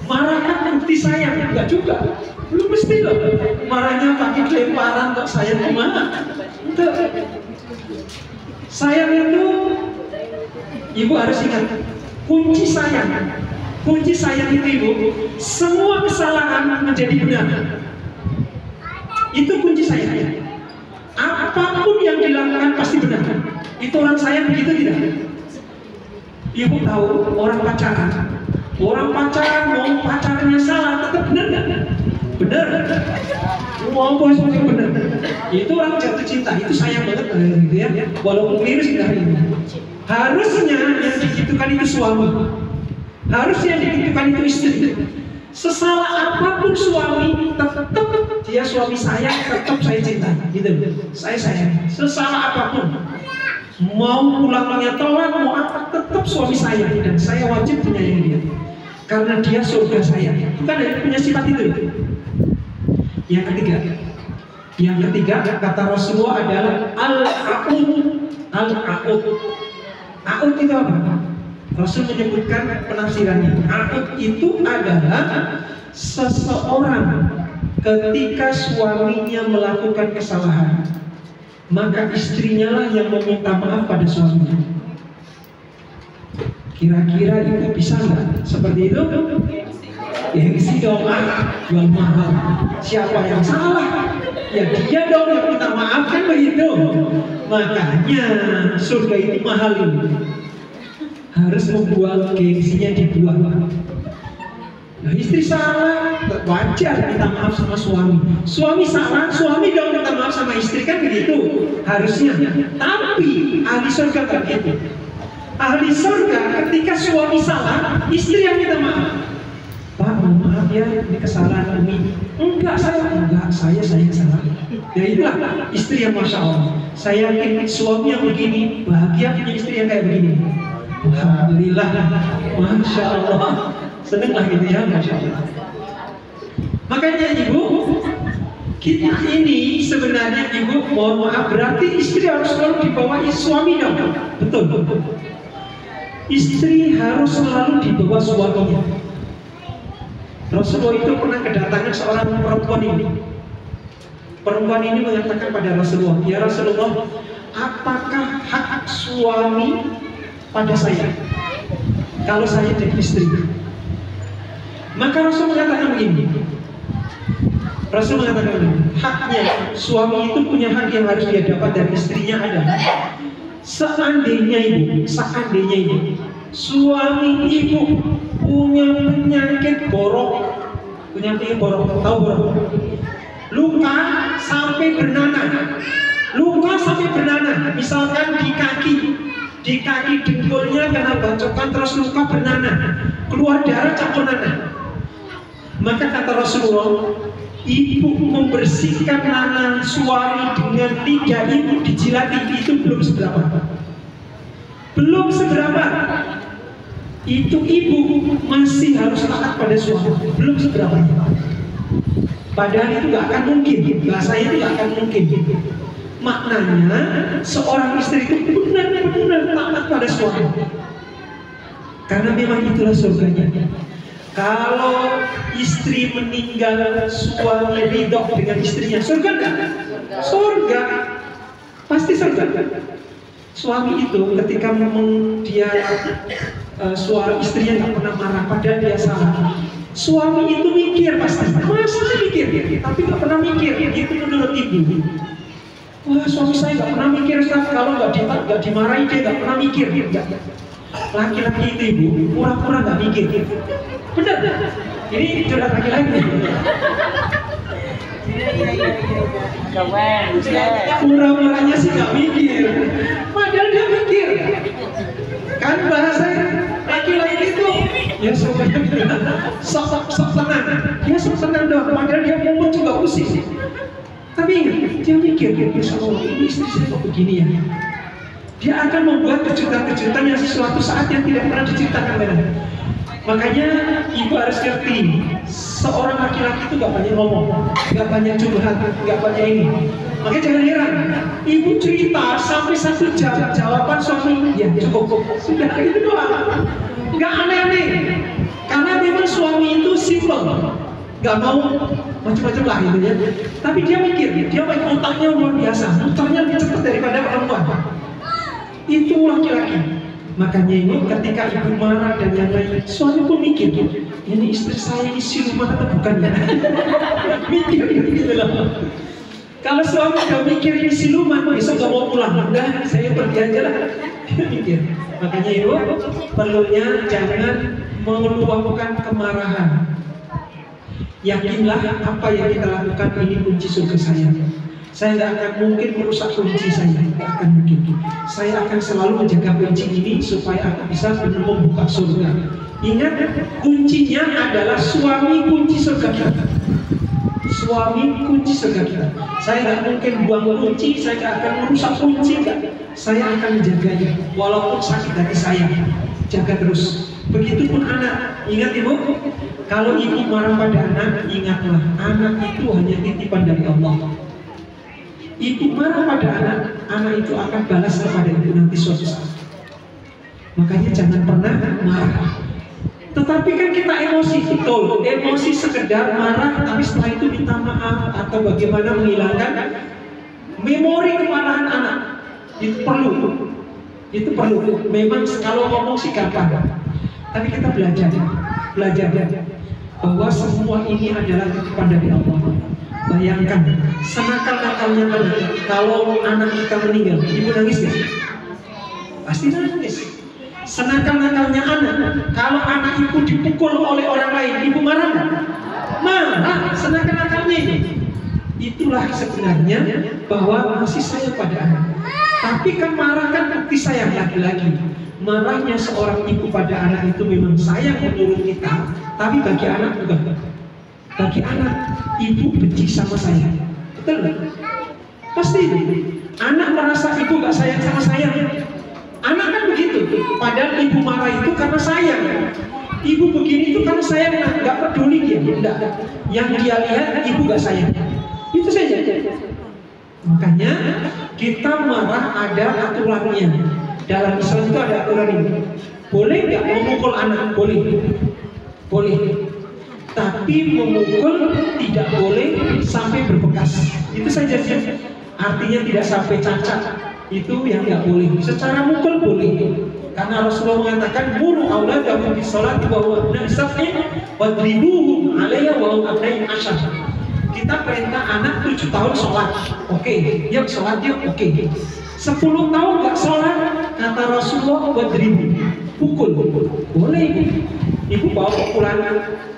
Marahkan bukti sayang, enggak juga. Belum mesti loh. Marahnya pakai lemparan kok sayang gimana? Enggak. Sayang itu, ibu harus ingat, kunci sayang. Kunci sayang itu ibu, semua kesalahan menjadi benar. Itu kunci sayang. Apapun yang dilakukan pasti benar. Itu orang sayang begitu tidak? Ibu tahu orang pacaran mau pacarnya salah tetap benar nggak? Benar. Mau bos benar. Itu orang jatuh cinta, itu sayang banget gitu ya. Walaupun virus tidak ini. Harusnya yang digitukan itu suami. Harusnya yang digitukan itu istri. Sesalah apapun suami, tetap dia suami saya, tetap saya cinta. Gitu. Saya sayang. Sesalah apapun. Mau pulangnya telat, mau apa, tetap suami saya dan saya wajib menyayangi dia. Karena dia surga saya. Bukan dari punya sifat itu. Yang ketiga kata Rasulullah adalah al-a'ud. Al-a'ud. A'ud itu apa? Rasul menyebutkan penafsirannya. A'ud itu adalah seseorang ketika suaminya melakukan kesalahan, maka istrinya lah yang meminta maaf pada suaminya. Kira-kira itu bisa nggak seperti itu? Gengsi dong, jual mahal. Siapa yang salah? Ya dia dong yang minta maaf, kan begitu. Makanya surga itu mahal ini. Harus membuat gengsinya dibuang. Nah, istri salah, wajar minta maaf sama suami. Suami salah, suami dong minta maaf sama istri, kan begitu harusnya. Tapi ahli surga kan gitu. Ahli surga ketika suami salah, istri yang minta maaf. Pak, maaf ya, ini kesalahan Umi. Enggak, saya salah. Ya itulah istri yang masya Allah. Saya yakin suami yang begini bahagia punya istri yang kayak begini. Alhamdulillah, masya Allah. Senanglah gitu ya, masya Allah. Makanya ibu, kita ini sebenarnya ibu, mohon maaf, berarti istri harus selalu dibawa suami dong. Betul. Istri harus selalu dibawa suaminya. Rasulullah itu pernah kedatangan seorang perempuan ini. Perempuan ini mengatakan pada Rasulullah, ya Rasulullah, apakah hak suami pada saya kalau saya jadi istri? Maka Rasul mengatakan begini. Rasul mengatakan begini, haknya suami itu punya hak yang harus dia dapat dari istrinya adalah Seandainya ibu suami ibu punya penyakit borok, tahu borok? Luka sampai bernanah, misalkan di kaki dengkulnya kena bacokan terus luka bernanah, keluar darah campur nanah. Maka kata Rasulullah, ibu membersihkan nanah suami dengan lidah ibu dijilati, itu belum seberapa. Itu ibu masih harus taat pada suami, belum seberapa. Padahal itu gak akan mungkin, bahasanya itu gak akan mungkin. Maknanya seorang istri itu benar-benar taat pada suami, karena memang itulah surganya. Kalau istri meninggal, suami ridho dengan istrinya, surga enggak? Surga, pasti surga. Suami itu ketika memang dia suami istrinya nggak pernah marah padahal dia salah, suami itu mikir pasti, mikir, tapi nggak pernah mikir. Itu menurut ibu. Wah, suami saya nggak pernah mikir, Ustaz. Kalau nggak dimarahi dia nggak pernah mikir. Laki-laki itu ibu pura-pura nggak mikir. Benar. Ini curhat laki-laki. Pura-puranya sih nggak mikir, padahal dia mikir. Kan bahasa laki-laki itu ya sok tenang. Dia sok tenang doang, padahal dia ngomong juga pusing. Tapi dia mikir, insya Allah ini istri saya kok begini ya. Dia akan membuat kejutan-kejutan yang sesuatu saat yang tidak pernah diceritakan padanya. Makanya ibu harus ngerti, seorang laki-laki itu gak banyak ngomong, gak banyak curhat, gak banyak ini. Makanya jangan heran, ibu cerita sampai 1 jam, jawaban suami ya cukup, sudah itu doang. Gak aneh-aneh, karena memang suami itu simple, gak mau macam-macam lah gitu ya. Tapi dia mikir, dia main otaknya luar biasa, muternya lebih cepat daripada perempuan. Itu laki-laki. Makanya ini ketika ibu marah dan yang lain, suami pun mikir, ini istri saya ini siluman atau bukan ya? Mikir gitu loh. Kalau suami udah mikir ini siluman, besok gak mau pulang, udah saya pergi aja lah. Mikir. Makanya ibu perlunya jangan meluapkan kemarahan. Yakinlah apa yang kita lakukan ini kunci surga saya. Saya tidak akan mungkin merusak kunci saya, tidak akan mungkin. Saya akan selalu menjaga kunci ini supaya aku bisa membuka surga. Ingat, kuncinya adalah suami kunci surga kita. Suami kunci surga kita. Saya tidak mungkin buang kunci, saya tidak akan merusak kunci, enggak. Saya akan menjaganya, walaupun sakit hati saya. Jaga terus. Begitupun anak. Ingat ibu, kalau ibu marah pada anak, ingatlah anak itu hanya titipan dari Allah. Ibu marah pada anak itu akan balas kepada ibu nanti suatu saat. Makanya jangan pernah marah. Tetapi kan kita emosi, betul. Emosi sekedar marah, tapi setelah itu minta maaf atau bagaimana menghilangkan memori kemarahan anak. Itu perlu. Memang kalau ngomong sih gampang, tapi kita belajar bahwa semua ini adalah titipan dari Allah. Bayangkan, senakal-nakalnya anak, kalau anak kita meninggal, ibu nangis gak? Pasti nangis. Senakal-nakalnya anak, kalau anak ibu dipukul oleh orang lain, ibu marah gak? Marah, senakal-nakalnya ini. Itulah sebenarnya bahwa kasih sayang pada anak. Tapi kan marah kan bukti sayang lagi-lagi. Marahnya seorang ibu pada anak itu memang sayang menurut kita, tapi bagi anak bukan. Bagi anak, ibu benci sama saya. Betul nggak? Pasti. Anak merasa ibu gak sayang sama saya. Anak kan begitu. Padahal ibu marah itu karena sayang. Ibu begini itu karena sayang, gak peduli dia. Enggak. Yang dia lihat ibu gak sayang. Itu saja. Makanya kita marah ada aturannya. Dalam Islam itu ada aturan ini. Boleh nggak memukul anak? Boleh. Tapi memukul tidak boleh sampai berbekas. Itu saja sih. Artinya tidak sampai cacat. Itu yang nggak boleh. Secara mukul boleh. Karena Rasulullah mengatakan muru auladakum bis sholati wa huwa abna sab'in wadribuhum 'alayha wa hum abna 'ashar. Kita perintah anak 7 tahun sholat, oke, yuk sholat yuk, oke. 10 tahun nggak sholat, kata Rasulullah wadribu, pukul, boleh ibu. Ibu bawa pukulan,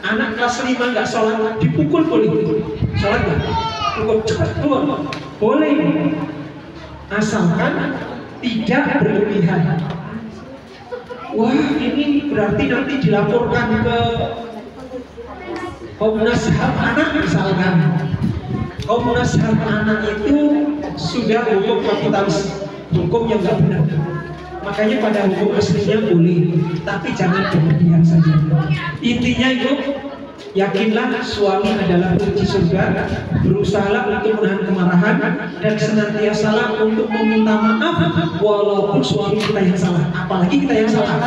anak kelas 5 nggak sholat, dipukul boleh. Sholat nggak? Pukul cepat keluar, boleh. Asalkan tidak berlebihan. Wah, ini berarti nanti dilaporkan ke Komnas HAM anak misalkan. Komnas HAM anak itu sudah hukum kapitalis, hukum yang nggak benar. Makanya pada hukum aslinya boleh, tapi jangan berlebihan saja. Intinya itu, yakinlah suami adalah kunci surga. Berusahalah untuk menahan kemarahan dan senantiasalah untuk meminta maaf walaupun suami kita yang salah. Apalagi kita yang salah.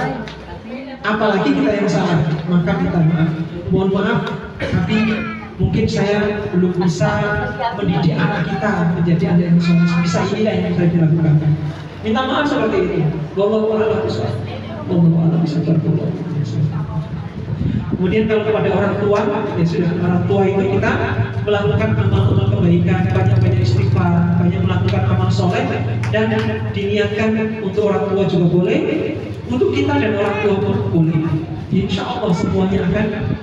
Apalagi kita yang salah, maka minta maaf. Mohon maaf, tapi mungkin saya belum bisa mendidik anak kita menjadi anak yang soleh. Bisa inilah yang bisa dilakukan. Minta maaf seperti itu. Wallahu a'lam bishawab. Wallahu a'lam bishawab. Kemudian kalau kepada orang tua, ya sudah, orang tua itu kita melakukan amal-amal kebaikan, banyak-banyak istighfar, banyak melakukan amal soleh, dan diniatkan untuk orang tua juga boleh, untuk kita dan orang tua pun boleh. Insya Allah semuanya akan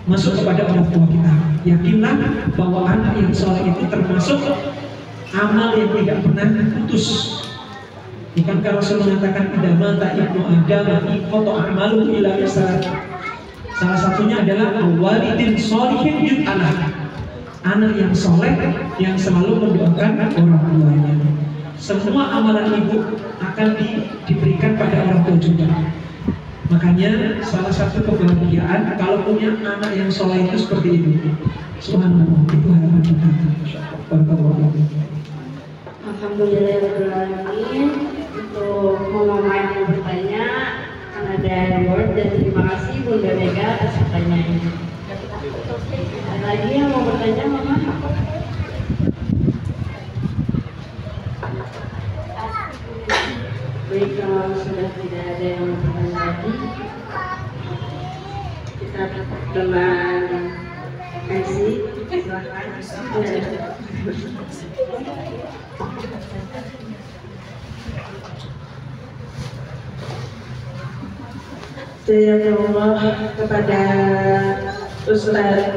masuk kepada orang tua kita. Yakinlah bahwa anak yang soleh itu termasuk amal yang tidak pernah putus. Bukankah Rasul mengatakan tidak mata ibnu Adam foto amalu ila misal. Salah satunya adalah walidin sholihin yud'alah, anak yang soleh yang selalu mendoakan orang tuanya. Semua amalan ibu akan diberikan pada orang tua juga. Makanya salah satu kebahagiaan kalau punya anak yang soleh itu seperti itu. Subhanallah, itu harapan kita. Alhamdulillahirrahmanirrahim. Untuk mama yang mau bertanya, akan ada reward dan terima kasih Bunda Mega atas pertanyaannya. Ada lagi yang mau bertanya, Mama? Baik, kalau sudah tidak ada yang mau bertanya lagi, kita tutup dengan kasih. Silahkan. Jazakallah kepada Ustaz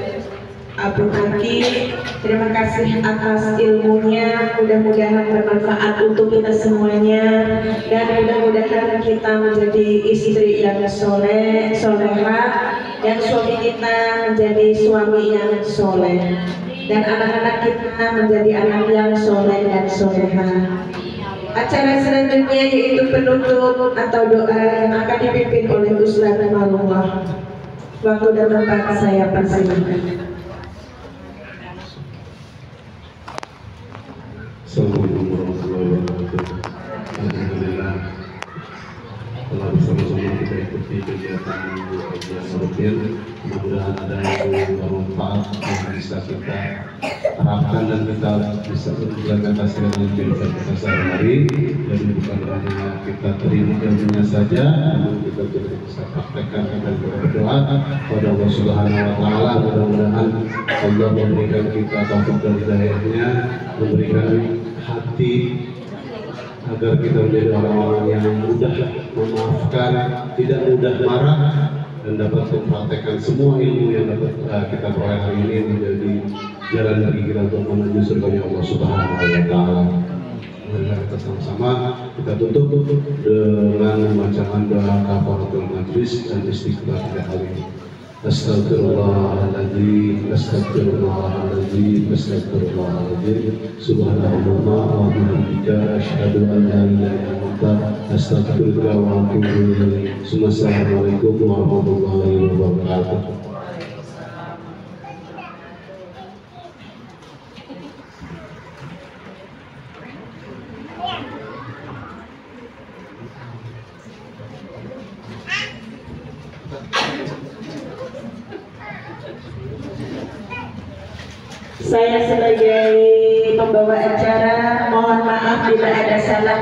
Abu Taki, terima kasih atas ilmunya, mudah-mudahan bermanfaat untuk kita semuanya, dan mudah-mudahan kita menjadi istri yang soleh, soleha, dan suami kita menjadi suami yang soleh, dan anak-anak kita menjadi anak yang soleh dan soleha. Acara selanjutnya yaitu penutup atau doa yang akan dipimpin oleh Ustaz Amalullah. Waktu dan tempat saya persilakan. Assalamualaikum warahmatullahi wabarakatuh. Alhamdulillah telah bersama-sama kita ikuti kegiatan kajian rutin. Mudah-mudahan ada yang bermanfaat yang bisa kita terapkan dan kita bisa implementasikan dalam kehidupan kita sehari-hari. Jadi bukan hanya kita terima ilmunya saja, namun kita juga bisa praktekkan dan berdoa kepada Allah Subhanahu Wa Taala. Mudah-mudahan Allah memberikan kita taufik dan hidayahnya, memberikan hati agar kita menjadi orang-orang yang mudah memaafkan, tidak mudah marah, dan dapat mempraktekkan semua ilmu yang dapat kita peroleh hari ini menjadi jalan bagi kita untuk menuju surga Allah Subhanahu Wa Taala. Mari kita sama-sama kita tutup dengan membacakan doa kafaratul majlis dan istighfar 3 kali. Astagfirullahaladzim, astagfirullahaladzim, astagfirullahaladzim. Subhanallah wa bihamdika, asyhadu an la ilaha illa anta, astaghfiruka wa atubu ilaik. Assalamualaikum warahmatullahi wabarakatuh. Saya sebagai pembawa acara mohon maaf bila ada salah